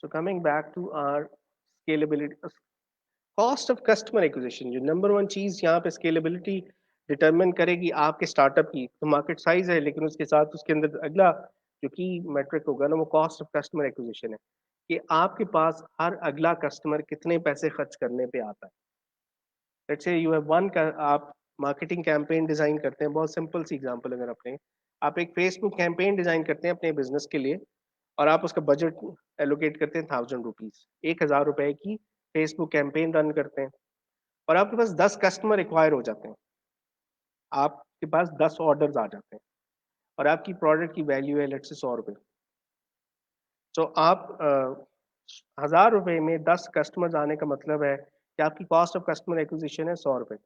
Speaker 2: So coming back to our scalability, cost of customer acquisition, जो नंबर वन चीज यहाँ पे स्केलेबिलिटी डिटरमिन करेगी आपके स्टार्टअप की. तो मार्केट साइज है, लेकिन उसके साथ उसके अंदर अगला जो की मैट्रिक होगा ना, वो कॉस्ट ऑफ कस्टमर एक्विजिशन है, कि आपके पास हर अगला कस्टमर कितने पैसे खर्च करने पे आता है. Let's say you have one, आप मार्केटिंग कैंपेन डिजाइन करते हैं. बहुत सिंपल सी एग्जांपल अगर अपने, आप एक फेसबुक कैंपेन डिजाइन करते हैं अपने बिजनेस के लिए, और आप उसका बजट एलोकेट करते हैं 1000 रुपीज, 1000 रुपए की फेसबुक कैंपेन रन करते हैं, और आपके पास 10 कस्टमर एक्वायर हो जाते हैं, आपके पास 10 ऑर्डर्स आ जाते हैं, और आपकी प्रोडक्ट की वैल्यू है लेट्स से 100 रुपए. तो आप 1000 रुपए में 10 कस्टमर्स आने का मतलब है कि आपकी कॉस्ट ऑफ कस्टमर एक्विजिशन है 100 रुपए.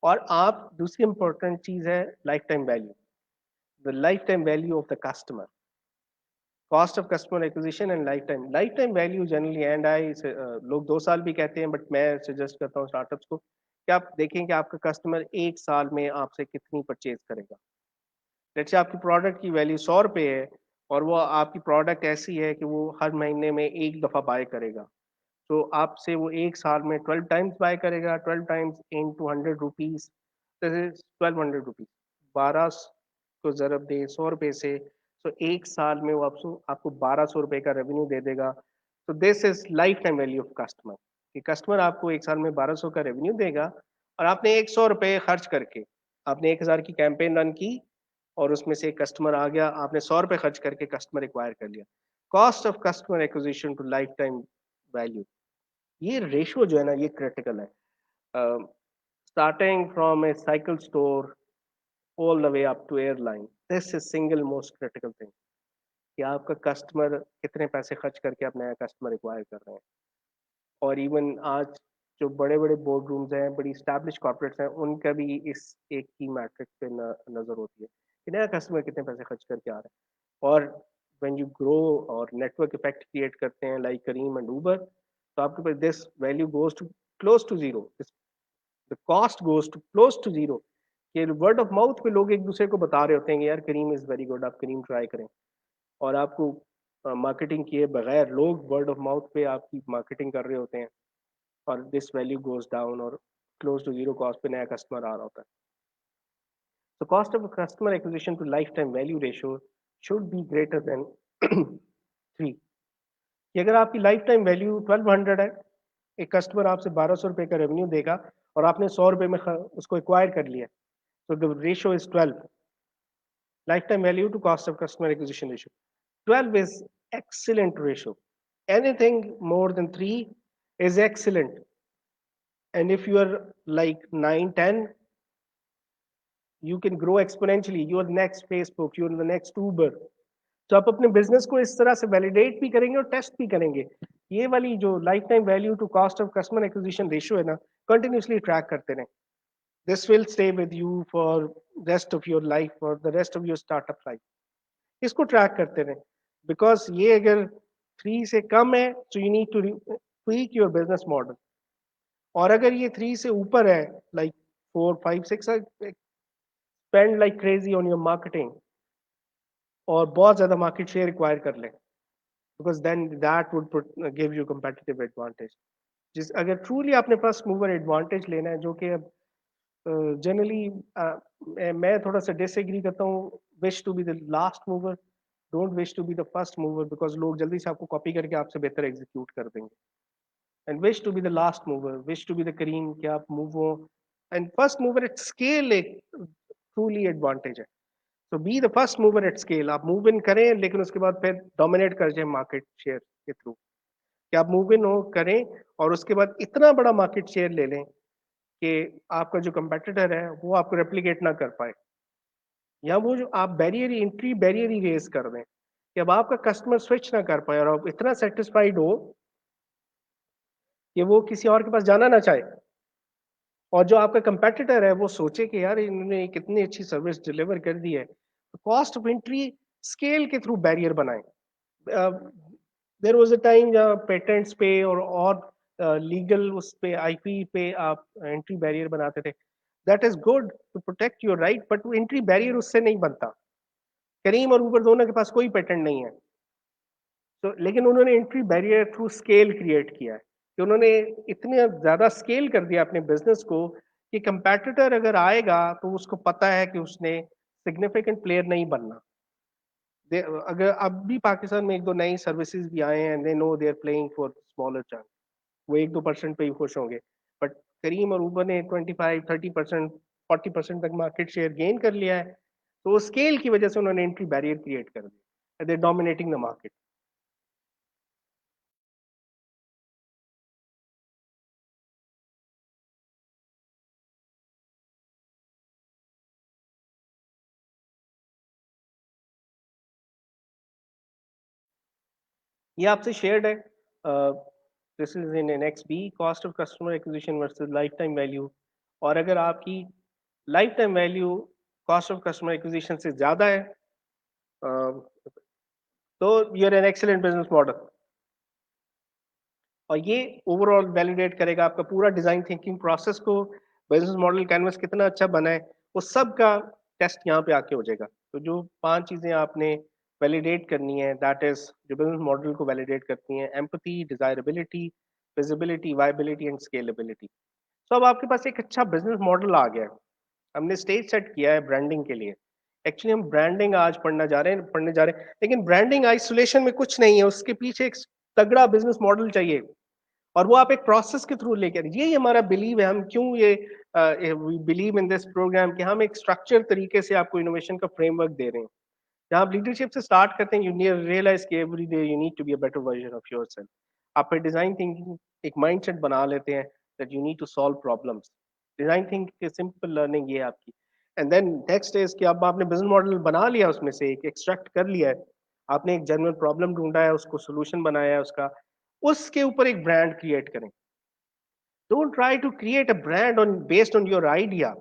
Speaker 2: और आप, दूसरी इंपॉर्टेंट चीज है life time value, the life time value of the customer. Cost of customer acquisition and life time value generally, and I, लोग 2 साल भी कहते हैं, बट मैं सजेस्ट करता हूँ स्टार्टअप्स को कि आप देखें कि आपका कस्टमर 1 साल में आपसे कितनी परचेज करेगा. जैसे आपकी प्रोडक्ट की वैल्यू 100 रुपये है, और वो आपकी प्रोडक्ट ऐसी है कि वो हर महीने में एक दफ़ा बाय करेगा, तो आपसे वो 1 साल में 12 टाइम्स बाय करेगा. 12 टाइम्स इन 200 रुपीज़, 1200 रुपीज़, 12 को ज़रब दे 100 रुपये से, तो 1 साल में वो आपको 1200 रुपये का रेवेन्यू दे देगा. तो this is life time value of customer, कि कस्टमर आपको 1 साल में 1200 का रेवेन्यू देगा, और आपने 100 रुपये खर्च करके, आपने 1000 की कैंपेन रन की, और उसमें से एक कस्टमर आ गया, आपने 100 रुपये खर्च करके कस्टमर एक्वायर कर लिया. Cost of customer acquisition to life time value, ये रेशियो जो है ना, ये क्रिटिकल है. Starting from a cycle store all the way up to airline, this is single most critical thing, कि आपका कस्टमर कितने पैसे खर्च करके आप नया कस्टमर एक्वायर कर रहे हैं. और इवन आज जो बड़े बड़े बोर्ड रूम्स हैं, बड़ी स्टैब्लिश कॉर्पोरेट्स हैं, उनका भी इस एक ही मैट्रिक पे नजर होती है कि नया कस्टमर कितने पैसे खर्च करके आ रहा है. और व्हेन यू ग्रो और नेटवर्क इफेक्ट क्रिएट करते हैं लाइक करीम एंड उबर, तो आपके पास this value goes to close to zero, the cost goes to close to zero. कि वर्ड ऑफ माउथ पे लोग एक दूसरे को बता रहे होते हैं कि यार करीम इज वेरी गुड, आप करीम ट्राई करें, और आपको मार्केटिंग किए बगैर लोग वर्ड ऑफ माउथ पे आपकी मार्केटिंग कर रहे होते हैं, और दिस वैल्यू गोज डाउन, और क्लोज टू जीरो कॉस्ट पे नया कस्टमर आ रहा होता है. So cost of customer acquisition to lifetime value ratio should be greater than 3. कि अगर आपकी लाइफ टाइम वैल्यू 1200 है, एक कस्टमर आपसे 1200 रुपये का रेवेन्यू देगा, और आपने 100 रुपये में उसको एक्वायर कर लिया, तो the ratio is 12. Life time value to cost of customer acquisition ratio, 12 is excellent ratio. Anything more than 3 is excellent. And if you are like 9, 10, you can grow exponentially. You are the next Facebook, you are the next Uber. तो आप अपने business को इस तरह से validate भी करेंगे और टेस्ट भी करेंगे. ये वाली जो life time value to cost of customer acquisition ratio है ना, कंटिन्यूसली ट्रैक करते रहें. This will stay with you for rest of your life, for the rest of your startup life. इसको ट्रैक करते रहें, बिकॉज ये अगर 3 से कम है, तो you need to tweak your business model. और अगर ये 3 से ऊपर है, like 4, 5, 6, spend like crazy on your marketing, और बहुत ज्यादा मार्केट शेयर एक्वायर कर लें, because then that would give you competitive advantage. जिस अगर ट्रूली आपने फर्स्ट मूवर एडवांटेज लेना है, जो कि अब जनरली मैं थोड़ा सा डिसएग्री करता हूँ, wish to be the last mover, don't wish to be the first mover, because लोग जल्दी से आपको कॉपी करके आपसे बेहतर एग्जीक्यूट कर देंगे. And wish to be the last mover, wish to be the Careem, कि आप मूव हो. And first mover at scale एक ट्रूली एडवांटेज है. तो be the first mover at scale, आप मूव इन करें, लेकिन उसके बाद फिर डोमिनेट कर जाए मार्केट शेयर के थ्रू, कि आप मूव इन हो करें, और उसके बाद इतना बड़ा मार्केट शेयर ले लें कि आपका जो कंपेटिटर है वो आपको रेप्लिकेट ना कर पाए, या वो जो आप बैरियर, एंट्री बैरियर ही रेज कर दें, कि अब आपका कस्टमर स्विच ना कर पाए, और आप इतना सेटिस्फाइड हो कि वो किसी और के पास जाना ना चाहे, और जो आपका कंपेटिटर है वो सोचे कि यार इन्होंने कितनी अच्छी सर्विस डिलीवर कर दी है. कॉस्ट ऑफ एंट्री स्केल के थ्रू बैरियर बनाएं. देयर वाज अ टाइम जहाँ पेटेंट्स पे और लीगल उस पे आईपी पे आप एंट्री बैरियर बनाते थे. That is good to protect your right, but entry barrier उससे नहीं बनता. करीम और ऊबर दोनों के पास कोई पेटेंट नहीं है. तो लेकिन उन्होंने entry barrier through scale create किया है कि उन्होंने इतने ज्यादा स्केल कर दिया अपने बिजनेस को कि कंपैटिटर अगर आएगा तो उसको पता है कि उसने सिग्निफिकेंट प्लेयर नहीं बनना. अगर अब भी पाकिस्तान में एक दो नई सर्विसेज भी आए हैं, they know they are playing for smaller chance, वो 1-2% पे ही खुश होंगे. बट करीम और ऊबर ने 25-30%, 40% तक मार्केट शेयर गेन कर लिया है. तो स्केल की वजह से उन्होंने एंट्री बैरियर क्रिएट कर दिया. They dominating the market. ये आपसे शेयर्ड है. This is in annex B, cost of customer acquisition versus life time value. और अगर आपकी life time value cost of customer acquisition से ज्यादा है, तो you're an excellent business model. और ये ओवरऑल वैलिडेट करेगा आपका पूरा डिजाइन थिंकिंग प्रोसेस को. बिजनेस मॉडल कैनवस कितना अच्छा बना है वो सब का टेस्ट यहाँ पे आके हो जाएगा. तो जो 5 चीजें आपने वैलिडेट करनी है, दैट इज जो बिजनेस मॉडल को वैलिडेट करती हैं: empathy, desirability, visibility, viability and scalability. तो अब आपके पास एक अच्छा बिजनेस मॉडल आ गया है. हमने स्टेज सेट किया है ब्रांडिंग के लिए. एक्चुअली हम ब्रांडिंग आज पढ़ने जा रहे हैं, लेकिन ब्रांडिंग आइसोलेशन में कुछ नहीं है, उसके पीछे एक तगड़ा बिजनेस मॉडल चाहिए. और वो आप एक प्रोसेस के थ्रू लेकर, यही हमारा बिलीव है. हम क्यों ये बिलीव इन दिस प्रोग्राम कि हम एक स्ट्रक्चर तरीके से आपको इनोवेशन का फ्रेमवर्क दे रहे हैं. जहाँ आप लीडरशिप से स्टार्ट करते हैं, यू रियलाइज कि every day you need to be a better version of yourself. आप फिर डिजाइन थिंकिंग एक माइंडसेट बना लेते हैं that you need to solve problems. Design thinking की सिंपल लर्निंग ये है आपकी. एंड देन नेक्स्ट इज कि अब आपने बिजनेस मॉडल बना लिया, उसमें से एक एक्सट्रैक्ट कर लिया है, आपने एक जनरल प्रॉब्लम ढूंढा है, उसको सोल्यूशन बनाया है उसका, उसके ऊपर एक ब्रांड क्रिएट करें. Don't try to create a brand on based on your idea,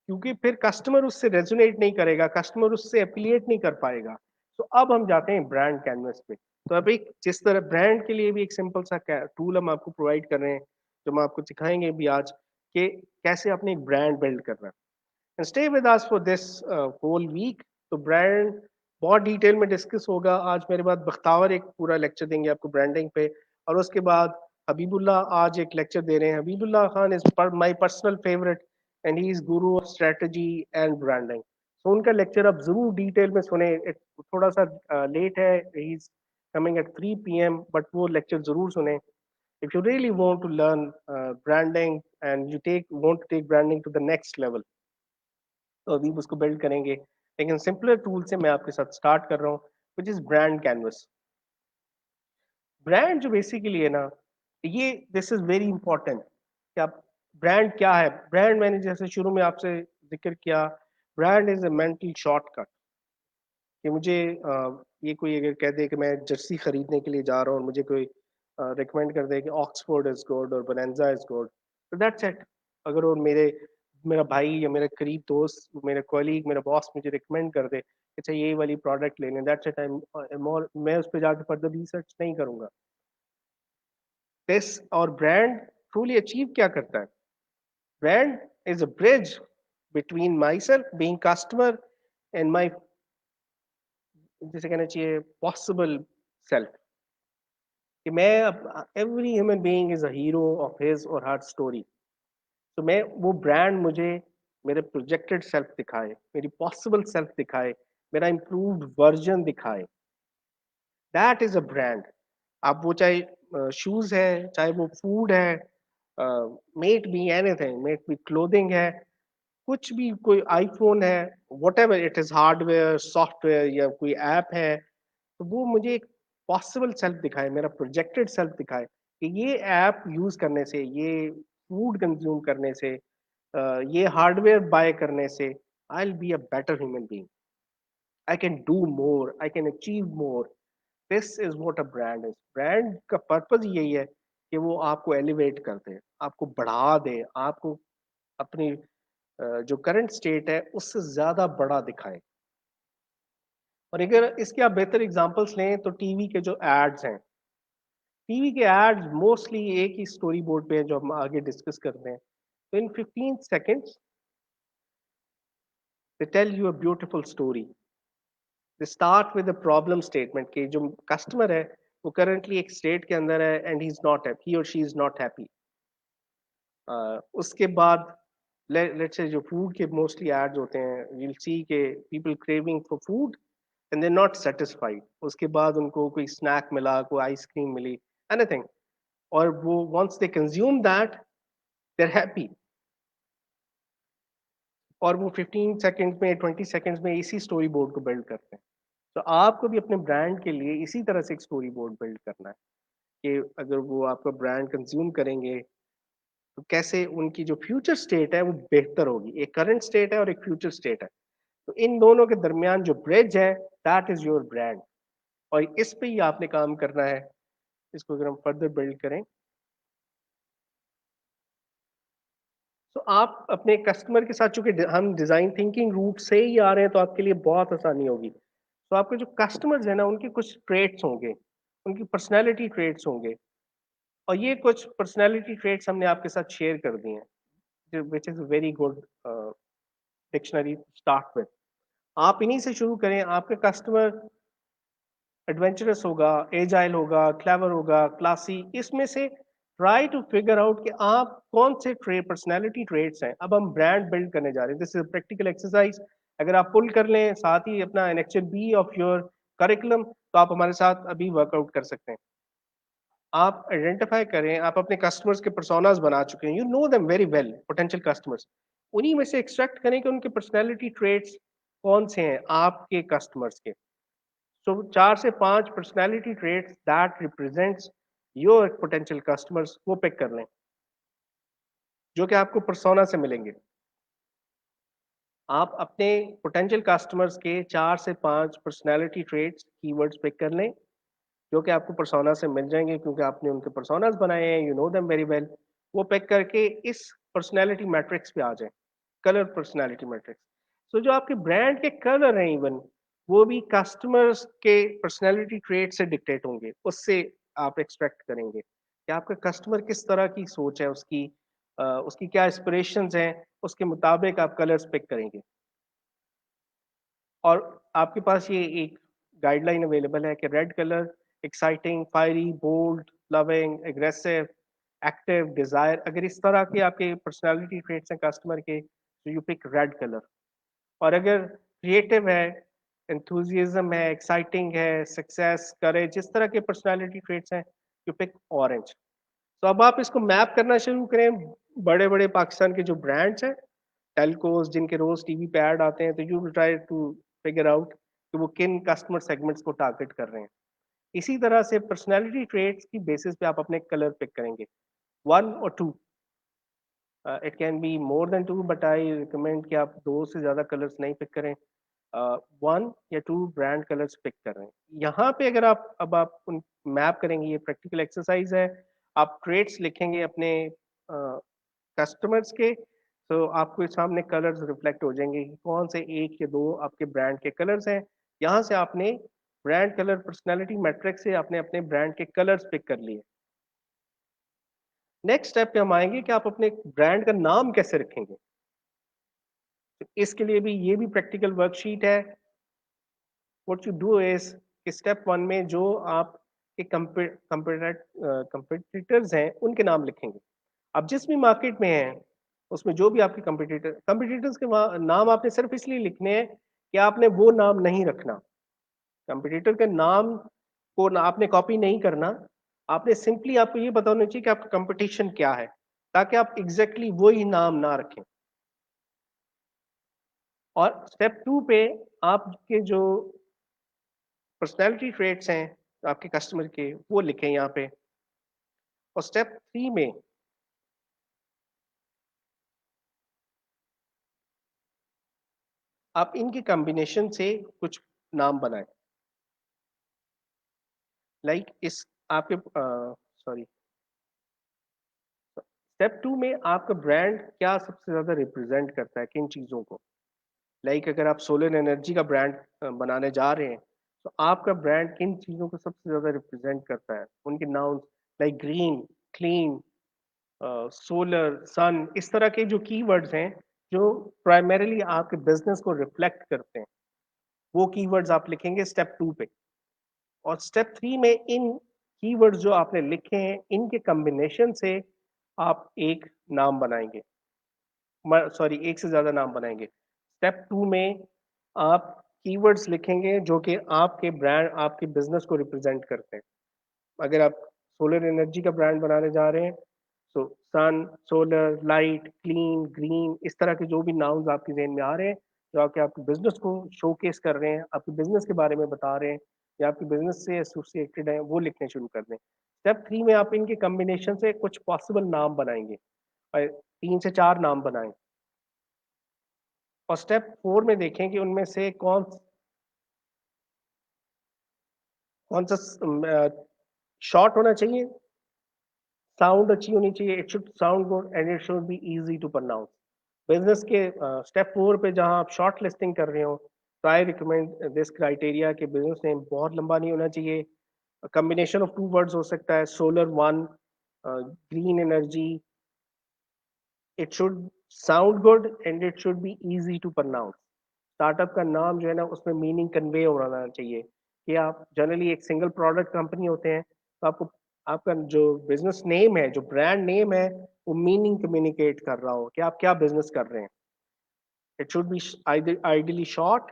Speaker 2: क्योंकि फिर कस्टमर उससे रेजोनेट नहीं करेगा, कस्टमर उससे एफिलिएट नहीं कर पाएगा. तो अब हम जाते हैं ब्रांड कैनवस पे. तो अब एक जिस तरह ब्रांड के लिए भी एक सिंपल सा टूल हम आपको प्रोवाइड कर रहे हैं, जो हम आपको सिखाएंगे भी आज कि कैसे अपने एक ब्रांड बिल्ड करना. And stay with us for this whole week. तो ब्रांड बहुत डिटेल में डिस्कस होगा आज. मेरे बाद बख्तावर एक पूरा लेक्चर देंगे आपको ब्रांडिंग पे, और उसके बाद हबीबुल्लाह आज एक लेक्चर दे रहे हैं. Habibullah Khan is my personal favourite and he is Guru of strategy and branding. तो उनका लेक्चर आप जरूर डिटेल में सुने. थोड़ा सा लेट है, he is coming at 3 PM, but वो लेक्चर जरूर सुने. If you really want to learn branding and you want to take branding to the next level, तो अभी उसको बिल्ड करेंगे. लेकिन सिंपलर टूल से मैं आपके साथ स्टार्ट कर रहा हूँ, which is brand canvas. Brand जो बेसिकली है ना, ये दिस इज वेरी इंपॉर्टेंट कि आप ब्रांड क्या है. ब्रांड मैंने जैसे शुरू में आपसे जिक्र किया, brand is a mental shortcut. कि मुझे ये कोई अगर कह दे कि मैं जर्सी खरीदने के लिए जा रहा हूँ और मुझे कोई रिकमेंड कर दे कि ऑक्सफोर्ड इज गुड और बोनेंजा इज गुड, तो दैट्स इट. अगर वो मेरा भाई या मेरा करीब दोस्त, मेरा कॉलीग, मेरा बॉस मुझे रिकमेंड कर दे कि अच्छा यही वाली प्रोडक्ट लेने, दैट्स इट. मैं उस पर जाकर फर्दर रिसर्च नहीं करूंगा. दिस और ब्रांड ट्रूली अचीव क्या करता है? Brand is a bridge between my self being customer and my, जिसे कहना चाहिए, पॉसिबल सेल्फ. कि मैं, every human being is a hero of his और हर स्टोरी. तो मैं वो ब्रांड मुझे मेरे प्रोजेक्टेड सेल्फ दिखाए, मेरी पॉसिबल सेल्फ दिखाए, मेरा इम्प्रूव्ड वर्जन दिखाए. That is a brand. आप वो चाहे शूज है, चाहे वो फूड है, might be anything, might be clothing है, कुछ भी, कोई आईफोन है, whatever it is, hardware, software या कोई ऐप है, तो वो मुझे एक पॉसिबल सेल्फ दिखाए, मेरा प्रोजेक्टेड सेल्फ दिखाए कि ये ऐप यूज करने से, ये फूड कंज्यूम करने से, ये हार्डवेयर बाय करने से I will be a better human being. I can do more, I can achieve more. This is what a brand is. Brand का पर्पज यही है कि वो आपको एलिवेट कर दे, आपको बढ़ा दे, आपको अपनी जो करंट स्टेट है उससे ज्यादा बड़ा दिखाए. और अगर इसके आप बेहतर एग्जांपल्स लें तो टीवी के जो एड्स हैं, टीवी के एड्स मोस्टली एक ही स्टोरी बोर्ड पे है जो हम आगे डिस्कस करते हैं। तो in 15 seconds they tell you a beautiful story. They start with a problem statement कि जो कस्टमर है वो करंटली एक स्टेट के अंदर है and he is not happy, he or she is not happy. उसके बाद लेट्स से जो फूड के मोस्टली एड्स होते हैं, यू विल सी के people craving for food and they not satisfied. उसके बाद उनको कोई स्नैक मिला, कोई आइसक्रीम मिली, एनीथिंग, और वो once they consume that they are happy. और वो 15 सेकंड्स में 20 सेकंड्स में इसी स्टोरी बोर्ड को बिल्ड करते हैं। तो आपको भी अपने ब्रांड के लिए इसी तरह से एक स्टोरी बोर्ड बिल्ड करना है कि अगर वो आपका ब्रांड कंज्यूम करेंगे तो कैसे उनकी जो फ्यूचर स्टेट है वो बेहतर होगी। एक करंट स्टेट है और एक फ्यूचर स्टेट है, तो इन दोनों के दरमियान जो ब्रिज है दैट इज योर ब्रांड। और इस पे ही आपने काम करना है। इसको अगर हम फर्दर बिल्ड करें तो आप अपने कस्टमर के साथ, चूंकि हम डिजाइन थिंकिंग रूट से ही आ रहे हैं, तो आपके लिए बहुत आसानी होगी। तो आपके जो कस्टमर्स हैं ना, उनके कुछ ट्रेट्स होंगे, उनकी पर्सनैलिटी ट्रेट्स होंगे, और ये कुछ पर्सनैलिटी ट्रेट्स हमने आपके साथ शेयर कर दिए हैं, which is very good dictionary start with. आप इन्हीं से शुरू करें। आपका कस्टमर एडवेंचरस होगा, एजाइल होगा, क्लेवर होगा, क्लासी, इसमें से ट्राई टू फिगर आउट कि आप कौन से पर्सनैलिटी ट्रेट्स हैं। अब हम ब्रांड बिल्ड करने जा रहे हैं, दिस इज प्रैक्टिकल एक्सरसाइज। अगर आप पुल कर लें साथ ही अपना annexure B of your curriculum, तो आप हमारे साथ अभी वर्कआउट कर सकते हैं। आप आइडेंटिफाई करें, आप अपने कस्टमर्स के पर्सोनास बना चुके हैं, you know them very well, potential customers. उन्हीं में से एक्सट्रैक्ट करें कि उनके पर्सनैलिटी ट्रेट्स कौन से हैं आपके कस्टमर्स के। सो 4 से 5 personality traits that represents your potential customers, वो पिक कर लें जो कि आपको पर्सोना से मिलेंगे। आप अपने पोटेंशियल कस्टमर्स के 4 से 5 पर्सनैलिटी ट्रेट्स कीवर्ड्स पिक कर लें जो कि आपको पर्सोना से मिल जाएंगे, क्योंकि आपने उनके पर्सोनास बनाए हैं, you know them very well. वो पिक करके इस पर्सनैलिटी मैट्रिक्स पे आ जाए, कलर पर्सनैलिटी मैट्रिक्स। सो जो आपके ब्रांड के कलर हैं इवन, वो भी कस्टमर्स के पर्सनैलिटी ट्रेट से डिक्टेट होंगे, उससे आप एक्सपेक्ट करेंगे कि आपका कस्टमर किस तरह की सोच है, उसकी क्या एस्पिरेशंस हैं, उसके मुताबिक आप कलर्स पिक करेंगे। और आपके पास ये एक गाइडलाइन अवेलेबल है कि red colour exciting, fiery, bold, loving, aggressive, active, desire. अगर इस तरह के आपके पर्सनालिटी ट्रेट्स हैं कस्टमर के, तो यू पिक रेड कलर। और अगर क्रिएटिव है, एंथुजियाज्म है, एक्साइटिंग है, सक्सेस, करेज, इस तरह के पर्सनालिटी ट्रेट्स हैं, यू पिक ऑरेंज। तो अब आप इसको मैप करना शुरू करें। बड़े बड़े पाकिस्तान के जो ब्रांड्स हैं, टेलकोस, जिनके रोज टीवी पे ऐड आते हैं, तो you will try to figure out कि वो किन कस्टमर सेगमेंट्स को टारगेट कर रहे हैं। इसी तरह से पर्सनैलिटी ट्रेट्स की बेसिस पे आप अपने कलर पिक करेंगे, 1 और 2। It can be more than 2, but I recommend कि आप 2 से ज्यादा कलर्स नहीं पिक करें। 1 या 2 ब्रांड कलर्स पिक कर रहे हैं। यहाँ पे अगर आप उन मैप करेंगे, ये प्रैक्टिकल एक्सरसाइज है। आप ट्रेट्स लिखेंगे अपने कस्टमर्स के, तो आपके सामने कलर्स रिफ्लेक्ट हो जाएंगे कि कौन से 1 या 2 आपके ब्रांड के कलर्स हैं। यहाँ से आपने ब्रांड कलर पर्सनैलिटी मैट्रिक्स से आपने अपने ब्रांड के कलर्स पिक कर लिए। नेक्स्ट स्टेप पे हम आएंगे कि आप अपने ब्रांड का नाम कैसे रखेंगे। तो इसके लिए भी ये भी प्रैक्टिकल वर्कशीट है। व्हाट यू डू इज कि स्टेप 1 में जो आपके कंपिटिटर्स हैं उनके नाम लिखेंगे। आप जिस भी मार्केट में हैं उसमें जो भी आपके कंपिटिटर्स के नाम आपने सिर्फ इसलिए लिखने हैं कि आपने वो नाम नहीं रखना। कंपिटिटर के नाम को आपने कॉपी नहीं करना। आपने सिंपली, आपको ये पता होना चाहिए कि आपका कंपटीशन क्या है, ताकि आप एग्जैक्टली वही नाम ना रखें। और स्टेप 2 पे आपके जो पर्सनैलिटी ट्रेट्स हैं आपके कस्टमर के, वो लिखें यहाँ पे। और स्टेप 3 में आप इनके कॉम्बिनेशन से कुछ नाम बनाएं। लाइक इस आपके सॉरी, स्टेप 2 में आपका ब्रांड क्या सबसे ज्यादा रिप्रेजेंट करता है, किन चीजों को। लाइक अगर आप सोलर एनर्जी का ब्रांड बनाने जा रहे हैं, तो आपका ब्रांड किन चीज़ों को सबसे ज़्यादा रिप्रेजेंट करता है, उनके noun, like green, clean, solar, sun, इस तरह के जो कीवर्ड्स हैं जो प्राइमरीली आपके बिजनेस को रिफ्लेक्ट करते हैं, वो कीवर्ड्स आप लिखेंगे स्टेप 2 पे। और स्टेप 3 में इन कीवर्ड्स जो आपने लिखे हैं, इनके कॉम्बिनेशन से आप एक नाम बनाएंगे, सॉरी, एक से ज्यादा नाम बनाएंगे। स्टेप 2 में आप कीवर्ड्स लिखेंगे जो कि आपके ब्रांड, आपके बिजनेस को रिप्रेजेंट करते हैं। अगर आप सोलर एनर्जी का ब्रांड बनाने जा रहे हैं, तो सन, सोलर, लाइट, क्लीन, ग्रीन, इस तरह के जो भी नाउन्स आपके जहन में आ रहे हैं, जो आपके बिजनेस को शोकेस कर रहे हैं, आपके बिजनेस के बारे में बता रहे हैं या आपके बिजनेस से एसोसिएटेड हैं, वो लिखने शुरू कर दें। स्टेप 3 में आप इनके कम्बिनेशन से कुछ पॉसिबल नाम बनाएंगे और 3 से 4 नाम बनाएं। और स्टेप 4 में देखें कि उनमें से कौन कौन सा शॉर्ट होना चाहिए, साउंड अच्छी होनी चाहिए, it should sound good and it should be easy to pronounce. Business के स्टेप 4 पे जहां आप शॉर्ट लिस्टिंग कर रहे हो, तो आई रिकमेंड दिस क्राइटेरिया कि बिजनेस नेम बहुत लंबा नहीं होना चाहिए, कॉम्बिनेशन ऑफ टू वर्ड्स हो सकता है, solar one, green energy, it should sound good and it should be easy to pronounce. Startup का नाम जो है ना, उसमें मीनिंग कन्वे हो रहा चाहिए कि आप जनरली एक सिंगल प्रोडक्ट कंपनी होते हैं, तो आपको आपका जो बिजनेस नेम है, जो ब्रांड नेम है, वो मीनिंग कम्युनिकेट कर रहा हो कि आप क्या बिजनेस कर रहे हैं। It should be ideally short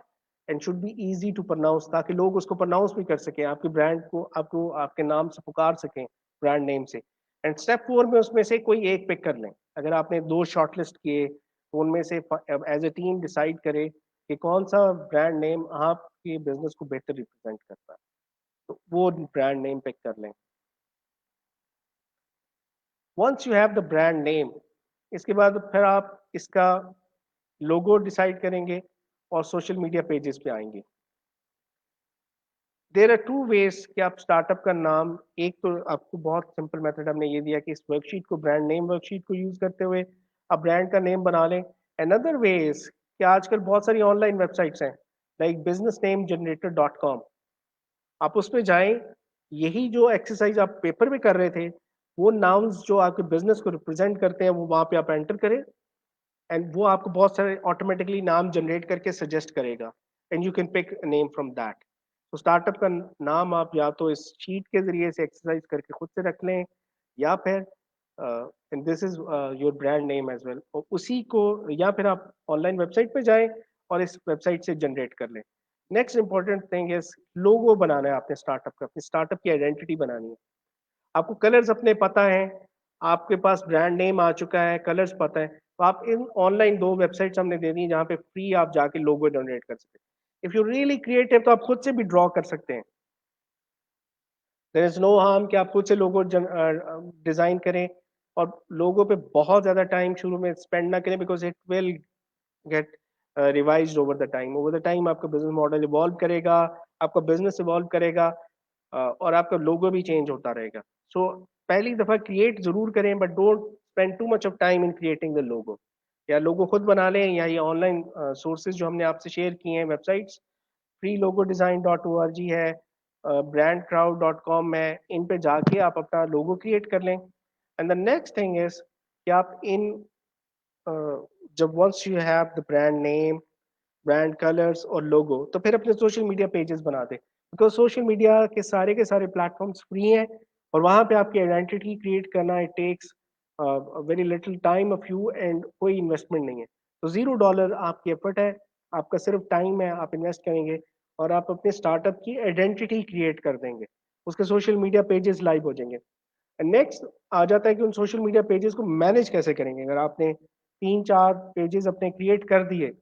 Speaker 2: and should be easy to pronounce, ताकि लोग उसको प्रोनाउंस भी कर सकें, आपके ब्रांड को, आपको आपके नाम से पुकार सकें, ब्रांड नेम से। एंड स्टेप 4 में उसमें से कोई एक पिक कर लें। अगर आपने 2 शॉर्टलिस्ट किए, तो उनमें से एज ए टीम डिसाइड करें कि कौन सा ब्रांड नेम आपके बिजनेस को बेहतर रिप्रेजेंट करता है, तो वो ब्रांड नेम पिक कर लें। Once you have the brand name, इसके बाद फिर आप इसका लोगो डिसाइड करेंगे और सोशल मीडिया पेजेस पे आएंगे। देर आर टू वेज कि आप स्टार्टअप का नाम, एक तो आपको बहुत सिंपल मेथड हमने ये दिया कि इस वर्कशीट को, ब्रांड नेम वर्कशीट को यूज करते हुए आप ब्रांड का नेम बना लें। अनदर वे इज कि आजकल बहुत सारी ऑनलाइन वेबसाइट्स हैं, like business name generator dot com. आप उस पर जाएं, यही जो एक्सरसाइज आप पेपर में कर रहे थे, वो नाउन्स जो आपके बिजनेस को रिप्रेजेंट करते हैं, वो वहां पे आप एंटर करें, एंड वो आपको बहुत सारे ऑटोमेटिकली नाम जनरेट करके सजेस्ट करेगा, and you can pick name from that. तो स्टार्टअप का नाम आप या तो इस शीट के जरिए से एक्सरसाइज करके खुद से रख लें, या फिर and this is your brand name as well, और उसी को, या फिर आप ऑनलाइन वेबसाइट पे जाएं और इस वेबसाइट से जनरेट कर लें। नेक्स्ट इंपॉर्टेंट थिंग इज लोगो बनाना है आपने स्टार्टअप का, अपनी स्टार्टअप की आइडेंटिटी बनानी है। आपको कलर्स अपने पता है, आपके पास ब्रांड नेम आ चुका है, कलर्स पता है, तो आप इन ऑनलाइन 2 वेबसाइट्स हमने दे दी जहाँ पे फ्री आप जाके लोगो जनरेट कर सकते हैं। इफ यू रियली क्रिएटिव, तो आप खुद से भी ड्रॉ कर सकते हैं। देयर इज नो हार्म कि आप खुद से लोगो डिजाइन करें, और लोगो पे बहुत ज्यादा टाइम शुरू में स्पेंड ना करें, because it will get revised over the time. Over the time आपका बिजनेस मॉडल इवॉल्व करेगा, आपका बिजनेस इवॉल्व करेगा, और आपका लोगो भी चेंज होता रहेगा। सो पहली दफा क्रिएट जरूर करें, but don't spend too much of time in creating the logo. या लोगो खुद बना लें, या ये ऑनलाइन सोर्सेज जो हमने आपसे शेयर किए हैं, websites free logo design dot O R G है, ब्रांड क्राउड डॉट कॉम है, इन पे जाके आप अपना लोगो क्रिएट कर लें। And the next thing is कि आप इन जब once you have the brand name, brand colours और लोगो, तो फिर अपने सोशल मीडिया पेजेस बना दें, बिकॉज सोशल मीडिया के सारे प्लेटफॉर्म्स फ्री हैं, और वहाँ पे आपकी आइडेंटिटी क्रिएट करना, it takes very little time of you, and कोई इन्वेस्टमेंट नहीं है। तो $0 आपकी एफर्ट है, आपका सिर्फ टाइम है, आप इन्वेस्ट करेंगे और आप अपने स्टार्टअप की आइडेंटिटी क्रिएट कर देंगे, उसके सोशल मीडिया पेजेस लाइव हो जाएंगे। नेक्स्ट आ जाता है कि उन सोशल मीडिया पेजेस को मैनेज कैसे करेंगे। अगर आपने 3-4 पेजेस अपने क्रिएट कर दिए,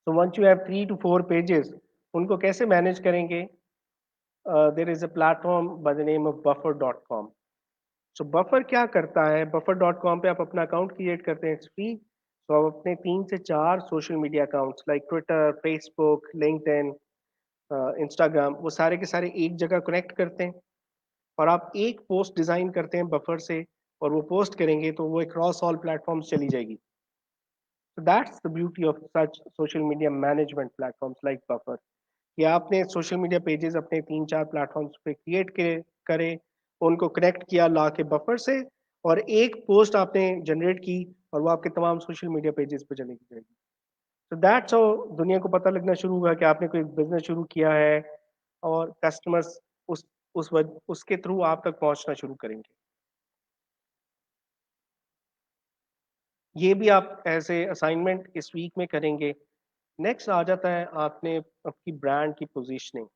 Speaker 2: so once you have 3 to 4 pages, उनको कैसे मैनेज करेंगे? There is a platform by the name of buffer.com। So buffer क्या करता है, buffer.com पे आप अपना अकाउंट क्रिएट करते हैं, इट्स फ्री। तो आप अपने 3 से 4 social media accounts like Twitter, Facebook, LinkedIn, Instagram, वो सारे के सारे एक जगह कनेक्ट करते हैं। और आप एक पोस्ट डिजाइन करते हैं बफर से और वो पोस्ट करेंगे तो वो अक्रॉस ऑल प्लेटफॉर्म्स चली जाएगी. So that's the beauty of such social media management platforms like Buffer. कि आपने सोशल मीडिया पेजेस अपने 3-4 प्लेटफॉर्म्स पे क्रिएट करे, उनको कनेक्ट किया ला के बफर से, और एक पोस्ट आपने जनरेट की और वो आपके तमाम सोशल मीडिया पेजेस पे चली जाएगी. तो दैट्स हाउ दुनिया को पता लगना शुरू हुआ कि आपने कोई बिजनेस शुरू किया है, और कस्टमर्स उसके थ्रू आप तक पहुंचना शुरू करेंगे. ये भी आप ऐसे असाइनमेंट इस वीक में करेंगे. नेक्स्ट आ जाता है आपने आपकी ब्रांड की पोजीशनिंग.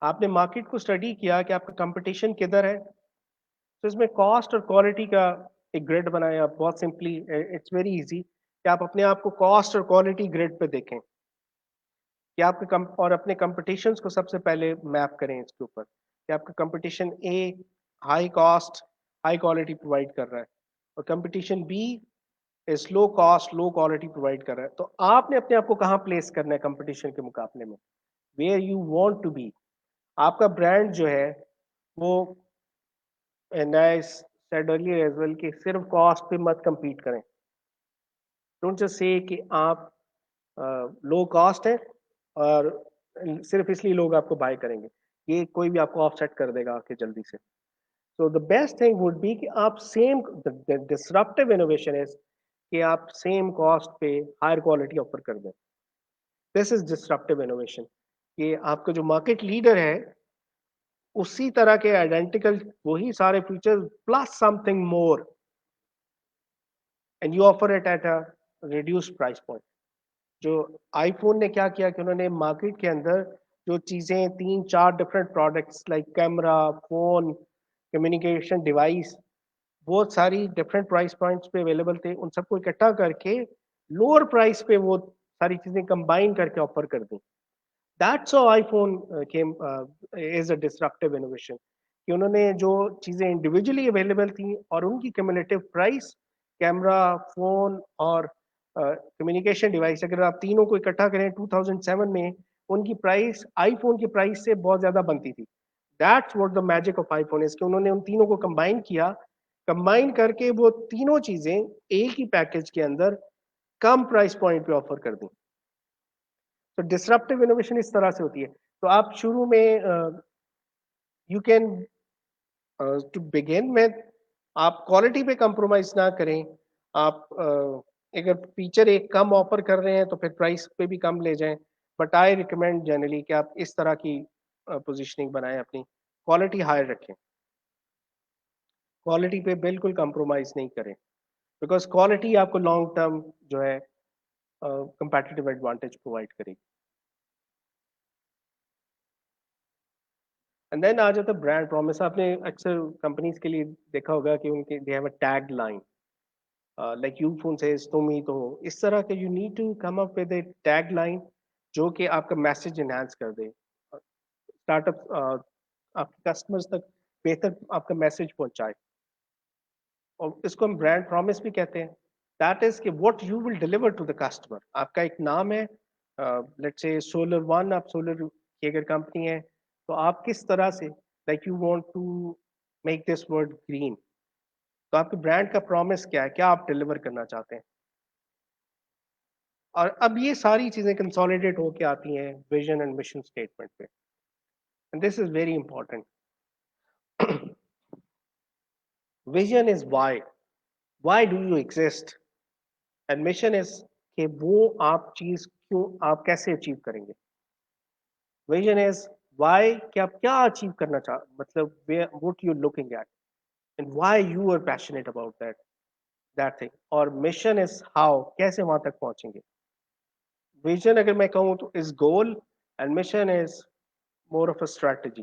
Speaker 2: आपने मार्केट को स्टडी किया कि आपका कंपटीशन किधर है. तो इसमें कॉस्ट और क्वालिटी का एक ग्रिड बनाया बहुत सिंपली. इट्स वेरी इजी कि आप अपने आप को कॉस्ट और क्वालिटी ग्रिड पे देखें कि आपके और अपने कंपटीशंस को सबसे पहले मैप करें इसके ऊपर कि आपका competition a high cost high quality provide कर रहा है और competition B is low cost low quality provide कर रहा है. तो आपने अपने आप को कहाँ प्लेस करना है कंपटीशन के मुकाबले में, where you want to be. आपका ब्रांड जो है वो, and I said earlier as well, कि सिर्फ कॉस्ट पे मत compete करें. डोंट जस्ट से कि आप लो कॉस्ट है और सिर्फ इसलिए लोग आपको बाय करेंगे. ये कोई भी आपको ऑफसेट कर देगा आके जल्दी से. So the best thing would be कि आप सेम, डिसरप्टिव इनोवेशन इज कि आप सेम कॉस्ट पे हायर क्वालिटी ऑफर कर दें. दिस इज डिसरप्टिव इनोवेशन कि आपका जो मार्केट लीडर है उसी तरह के आइडेंटिकल वही सारे features plus something more, and you offer it at a reduced price point. जो आईफोन ने क्या किया कि उन्होंने मार्केट के अंदर जो चीजें 3-4 different products like camera, phone, communication device, बहुत सारी डिफरेंट प्राइस पॉइंट्स पे अवेलेबल थे, उन सबको इकट्ठा करके लोअर प्राइस पे वो सारी चीजें कंबाइन करके ऑफर कर दी. That's how iPhone came is a disruptive innovation कि उन्होंने जो चीजें इंडिविजुअली अवेलेबल थी और उनकी कम्युलेटिव प्राइस, कैमरा, फोन और कम्युनिकेशन डिवाइस, अगर आप तीनों को इकट्ठा करें 2007 में, उनकी प्राइस आईफोन की प्राइस से बहुत ज्यादा बनती थी. That's what the magic of iPhone is कि उन्होंने उन तीनों को कंबाइन किया, कंबाइन करके वो तीनों चीजें एक ही पैकेज के अंदर कम प्राइस पॉइंट पे ऑफर कर दी. तो डिसरप्टिव इनोवेशन इस तरह से होती है. तो आप शुरू में यू कैन टू बिगिन में आप क्वालिटी पे कंप्रोमाइज ना करें. आप अगर फीचर एक कम ऑफर कर रहे हैं तो फिर प्राइस पे भी कम ले जाएं. बट आई रिकमेंड जनरली कि आप इस तरह की पोजीशनिंग बनाएं, अपनी क्वालिटी हायर रखें, क्वालिटी पे बिल्कुल कंप्रोमाइज नहीं करें, बिकॉज क्वालिटी आपको लॉन्ग टर्म जो है कंपेटिटिव एडवांटेज प्रोवाइड करेगी. एंड देन आ जाता है ब्रांड प्रॉमिस. आपने अक्सर कंपनीज के लिए देखा होगा कि उनके they have a tag line like you phone से तुम ही तो हो. इस तरह के you need to come up with a tag line जो कि आपका मैसेज एनहांस कर दे, स्टार्टअप आपके कस्टमर्स तक बेहतर आपका मैसेज पहुंचाए. और इसको हम ब्रांड प्रॉमिस भी कहते हैं. दैट इज कि what you will deliver to the customer. आपका एक नाम है, लेट्स से सोलर वन, आप सोलर की अगर कंपनी है तो आप किस तरह से, like you want to make this world green, तो आपके ब्रांड का प्रॉमिस क्या है, क्या आप डिलीवर करना चाहते हैं. और अब ये सारी चीजें कंसोलिडेट होके आती हैं विजन एंड मिशन स्टेटमेंट पे. And this is very important. Vision is why do you exist, and mission is कि वो आप चीज क्यों, आप कैसे अचीव करेंगे. विजन इज व्हाई कि आप क्या अचीव करना चाह, मतलब what you looking at, and why you are passionate about that thing. और मिशन इज हाउ, कैसे वहां तक पहुंचेंगे. विजन अगर मैं कहूँ तो is goal, and mission is more of a strategy.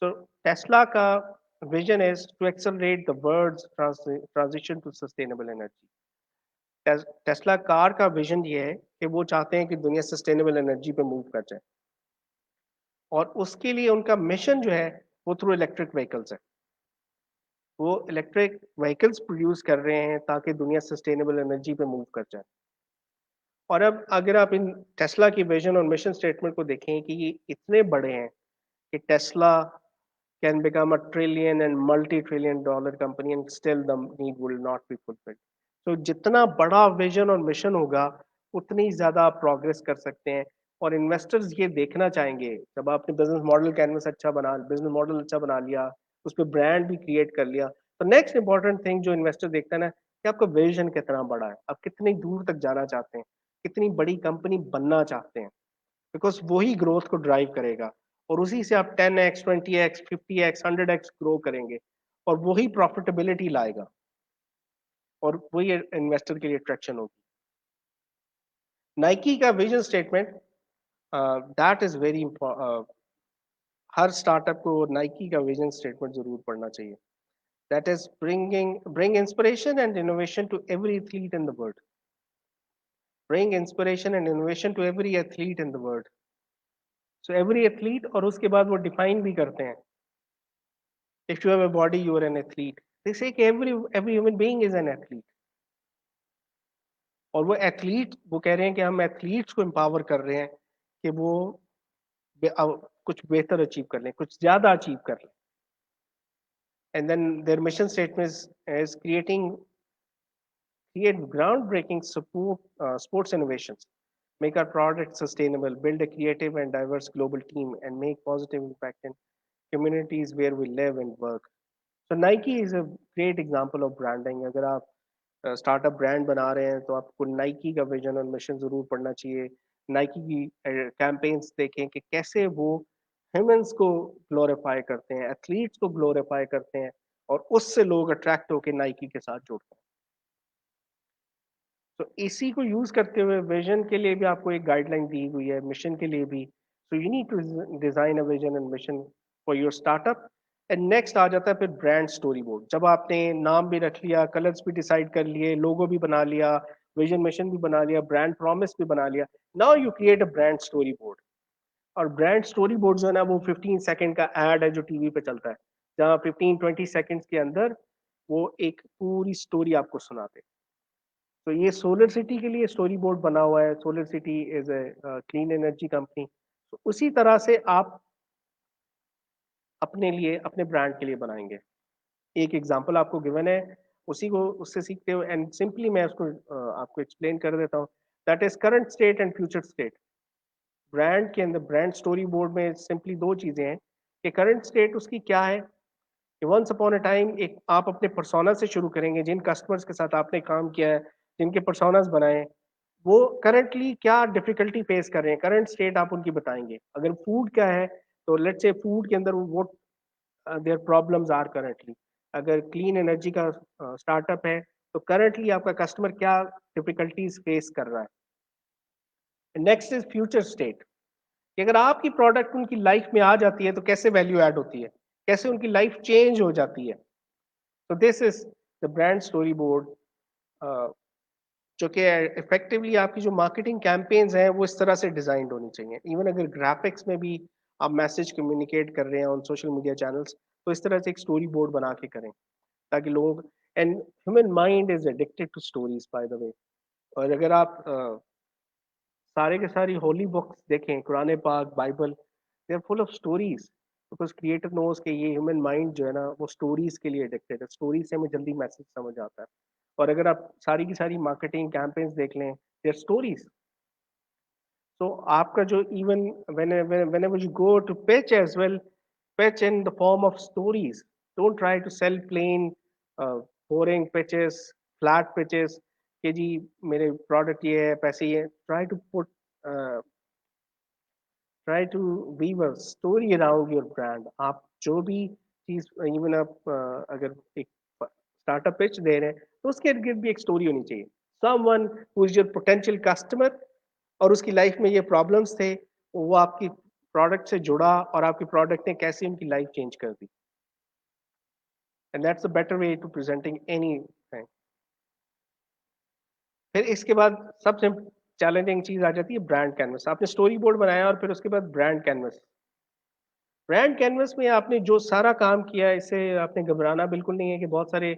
Speaker 2: तो टेस्ला का vision is to accelerate the world's transition to sustainable energy. Tesla car का विजन ये है कि वो चाहते हैं कि दुनिया सस्टेनेबल एनर्जी पे मूव कर जाए, और उसके लिए उनका मिशन जो है वो थ्रू इलेक्ट्रिक व्हीकल्स है. वो इलेक्ट्रिक व्हीकल्स प्रोड्यूस कर रहे हैं ताकि दुनिया सस्टेनेबल एनर्जी पे मूव कर जाए. और अब अगर आप इन टेस्ला की विजन और मिशन स्टेटमेंट को देखें कि ये इतने बड़े हैं कि Tesla can become a trillion and multi-trillion dollar company and still the need will not be fulfilled. So जितना बड़ा विजन और मिशन होगा उतनी ज्यादा आप प्रोग्रेस कर सकते हैं और इन्वेस्टर्स ये देखना चाहेंगे जब आपने बिजनेस मॉडल अच्छा बना लिया उस पर ब्रांड भी क्रिएट कर लिया तो नेक्स्ट इंपॉर्टेंट थिंग जो इन्वेस्टर देखता है ना कि आपका विजन कितना बड़ा है आप कितनी दूर तक जाना चाहते हैं कितनी बड़ी कंपनी बनना चाहते हैं बिकॉज वही ग्रोथ को ड्राइव करेगा और उसी से आप 10x 20x 50x 100x grow करेंगे और वही प्रॉफिटेबिलिटी लाएगा और वही इन्वेस्टर के लिए अट्रैक्शन होगी नाइकी का vision statement that is very her startup को नाइकी का विजन स्टेटमेंट जरूर पढ़ना चाहिए that is bring inspiration and innovation to every athlete in the world bring inspiration and innovation to every athlete in the world so every athlete और उसके बाद वो define भी करते हैं if you have a body you are an athlete they say कि every human being is an athlete और वो कह रहे हैं कि हम एथलीट्स को एम्पावर कर रहे हैं कि वो कुछ बेहतर अचीव कर लें कुछ ज्यादा अचीव कर लें and then their mission statement is create groundbreaking sports innovations make our product sustainable build a creative and diverse global team and make positive impact in communities where we live and work so Nike is a great example of branding अगर आप startup brand बना रहे हैं तो आपको Nike का vision और mission जरूर पढ़ना चाहिए नाइकी की कैंपेन्स देखें कि कैसे वो ह्यूमंस को ग्लोरीफाई करते हैं एथलीट्स को ग्लोरीफाई करते हैं और उससे लोग अट्रैक्ट होकर नाइकी के साथ जुड़ते हैं तो इसी को यूज करते हुए विजन के लिए भी आपको एक गाइडलाइन दी हुई है मिशन के लिए भी so you need to design a vision and mission for your startup and next आ जाता है फिर ब्रांड स्टोरी बोर्ड जब आपने नाम भी रख लिया कलर्स भी डिसाइड कर लिए लोगो भी बना लिया विजन मिशन भी बना लिया ब्रांड प्रॉमिस भी बना लिया now you create a brand story board और ब्रांड स्टोरी बोर्ड जो है ना वो 15 सेकंड का एड है जो टीवी पे चलता है जहाँ 15-20 सेकंड्स के अंदर वो एक पूरी स्टोरी आपको सुनाते हैं तो ये सोलर सिटी के लिए स्टोरी बोर्ड बना हुआ है solar city is a clean energy company तो उसी तरह से आप अपने लिए अपने ब्रांड के लिए बनाएंगे एक एग्जांपल आपको गिवन है उसी को उससे सीखते हो एंड सिंपली मैं उसको आपको एक्सप्लेन कर देता हूँ that is current state and future state brand के अंदर ब्रांड स्टोरी बोर्ड में सिंपली दो चीजें हैं कि करंट स्टेट उसकी क्या है कि वंस अपॉन अ टाइम एक आप अपने परसोना से शुरू करेंगे जिन कस्टमर्स के साथ आपने काम किया है जिनके परसोनास बनाए वो करंटली क्या डिफिकल्टी फेस कर रहे हैं करंट स्टेट आप उनकी बताएंगे अगर फूड क्या है तो लेट्स से फूड के अंदर वो देयर प्रॉब्लम्स आर करंटली अगर क्लीन एनर्जी का स्टार्टअप है तो करंटली आपका कस्टमर क्या डिफिकल्टीज फेस कर रहा है नेक्स्ट इज फ्यूचर स्टेट कि अगर आपकी प्रोडक्ट उनकी लाइफ में आ जाती है तो कैसे वैल्यू ऐड होती है कैसे उनकी लाइफ चेंज हो जाती है तो this is the brand story board जो कि इफेक्टिवली आपकी जो मार्केटिंग कैंपेन्स हैं वो इस तरह से डिजाइंड होनी चाहिए इवन अगर ग्राफिक्स में भी आप मैसेज कम्युनिकेट कर रहे हैं ऑन सोशल मीडिया चैनल्स तो इस तरह से एक स्टोरी बोर्ड बना के करें ताकि लोग and human mind is addicted to stories by the way और अगर आप सारे के सारी होली बुक्स देखें Quran Pak Bible they are full of stories because creator knows के ये ह्यूमन माइंड जो है ना वो स्टोरीज के लिए एडिक्टेड है स्टोरी से हमें जल्दी मैसेज समझ आता है और अगर आप सारी की सारी मार्केटिंग कैंपेन्स देख लें देयर स्टोरीज तो आपका जो even whenever you go to pitch as well pitch in the form of stories don't try to sell plain boring pitches flat pitches कि जी मेरे प्रोडक्ट ये है पैसे ये try to put uh, try to weave a story around your brand आप जो भी चीज इवन आप अगर एक स्टार्टअप पिच दे रहे हैं तो उसके इर्द गिर्द भी एक स्टोरी होनी चाहिए someone who is your potential customer और उसकी लाइफ में ये प्रॉब्लम्स थे वो आपकी प्रोडक्ट से जुड़ा और आपकी प्रोडक्ट ने कैसे उनकी लाइफ चेंज कर दी and that's a better way to presenting anything फिर इसके बाद सबसे चैलेंजिंग चीज आ जाती है ब्रांड कैनवस आपने स्टोरी बोर्ड बनाया और फिर उसके बाद ब्रांड कैनवस में आपने जो सारा काम किया है इससे आपने घबराना बिल्कुल नहीं है कि बहुत सारे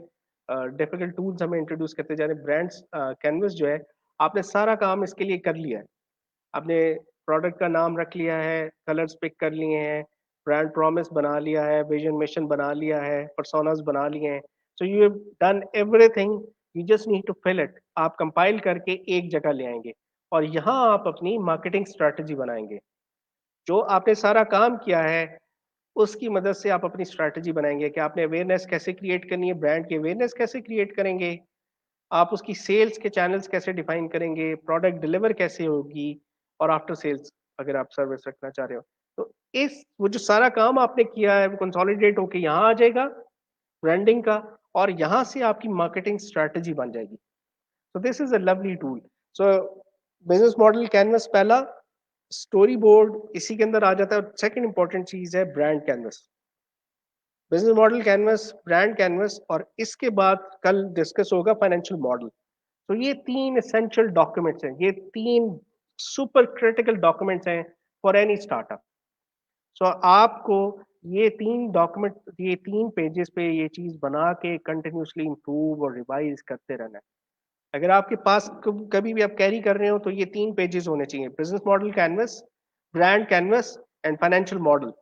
Speaker 2: डिफिकल्ट टूल्स हमें इंट्रोड्यूस करते जा रहे हैं ब्रांड्स कैनवस जो है आपने सारा काम इसके लिए कर लिया है आपने प्रोडक्ट का नाम रख लिया है कलर्स पिक कर लिए हैं ब्रांड प्रॉमिस बना लिया है, विजन मिशन बना लिया है, पर्सोनास बना लिए हैं। So you have done everything, you just need to fill it. आप कंपाइल करके एक जगह ले आएंगे और यहाँ आप अपनी मार्केटिंग स्ट्रैटेजी बनाएंगे। जो आपने सारा काम किया है उसकी मदद से आप अपनी स्ट्रैटेजी बनाएंगे कि आपने अवेयरनेस कैसे क्रिएट करनी है, ब्रांड की अवेयरनेस कैसे क्रिएट करेंगे, आप उसकी सेल्स के चैनल्स कैसे डिफाइन करेंगे, प्रोडक्ट डिलीवर कैसे होगी, और आफ्टर सेल्स अगर आप सर्विस रखना चाह रहे हो तो इस वो जो सारा काम आपने किया है वो कंसोलिडेट होके यहाँ आ जाएगा ब्रांडिंग का, और यहाँ से आपकी मार्केटिंग स्ट्रैटेजी बन जाएगी। सो this is a lovely tool. So business model canvas पहला, स्टोरी बोर्ड इसी के अंदर आ जाता है। सेकंड इंपॉर्टेंट चीज है brand canvas, business model canvas, brand canvas, और इसके बाद कल डिस्कस होगा फाइनेंशियल मॉडल। तो ये तीन एसेंशियल डॉक्यूमेंट्स हैं, ये तीन सुपर क्रिटिकल डॉक्यूमेंट्स हैं फॉर एनी स्टार्टअप। सो आपको ये तीन डॉक्यूमेंट, ये तीन पेजेस पे ये चीज बना के कंटिन्यूसली इंप्रूव और रिवाइज करते रहना है। अगर आपके पास कभी भी आप कैरी कर रहे हो तो ये तीन पेजेस होने चाहिए, business model canvas, brand canvas and financial model.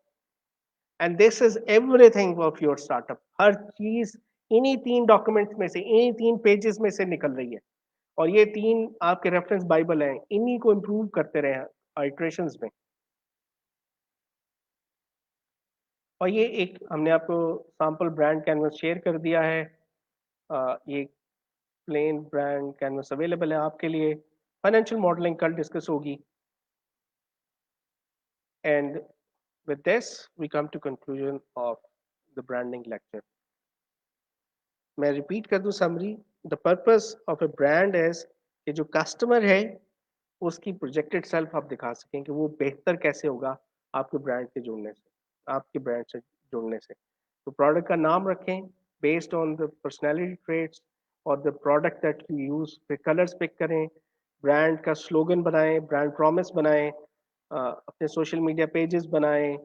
Speaker 2: And this is everything of your startup. हर चीज इन्हीं तीन डॉक्यूमेंट्स में से, इन्हीं तीन पेजेस में से निकल रही है, और ये तीन आपके रेफरेंस बाइबल हैं, इन्हीं को इम्प्रूव करते रहे इटरेशंस में। और ये एक हमने आपको सैंपल ब्रांड कैनवस शेयर कर दिया है। ये प्लेन ब्रांड कैनवस अवेलेबल है आपके लिए। फाइनेंशियल मॉडलिंग कल डिस्कस होगी। And with this we come to conclusion of the branding lecture. मैं रिपीट कर दूं summary, the purpose of a brand is कि जो कस्टमर है उसकी प्रोजेक्टेड सेल्फ आप दिखा सकें कि वो बेहतर कैसे होगा आपके ब्रांड के जुड़ने से, आपके ब्रांड से जुड़ने से। तो प्रोडक्ट का नाम रखें based on the personality traits और the product that you use, फिर कलर्स पिक करें, ब्रांड का स्लोगन बनाएं, ब्रांड प्रॉमिस बनाएं, अपने सोशल मीडिया पेजेस बनाएं,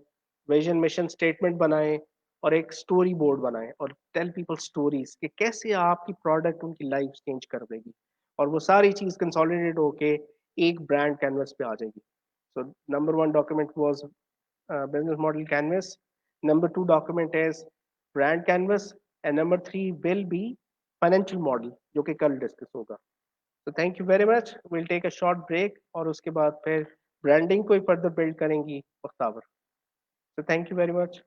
Speaker 2: विजन मिशन स्टेटमेंट बनाएं, और एक स्टोरी बोर्ड बनाएं और टेल पीपल स्टोरीज कि कैसे आपकी प्रोडक्ट उनकी लाइफ चेंज कर देगी, और वो सारी चीज कंसोलिडेट होके एक ब्रांड कैनवस पे आ जाएगी। So number one document was business model canvas, number two document is brand canvas, and number three will be financial model जो कि कल डिस्कस होगा। तो thank you very much, will take a short break और उसके बाद फिर branding को ही फर्दर बिल्ड करेंगी मुख्ताबर। So thank you very much.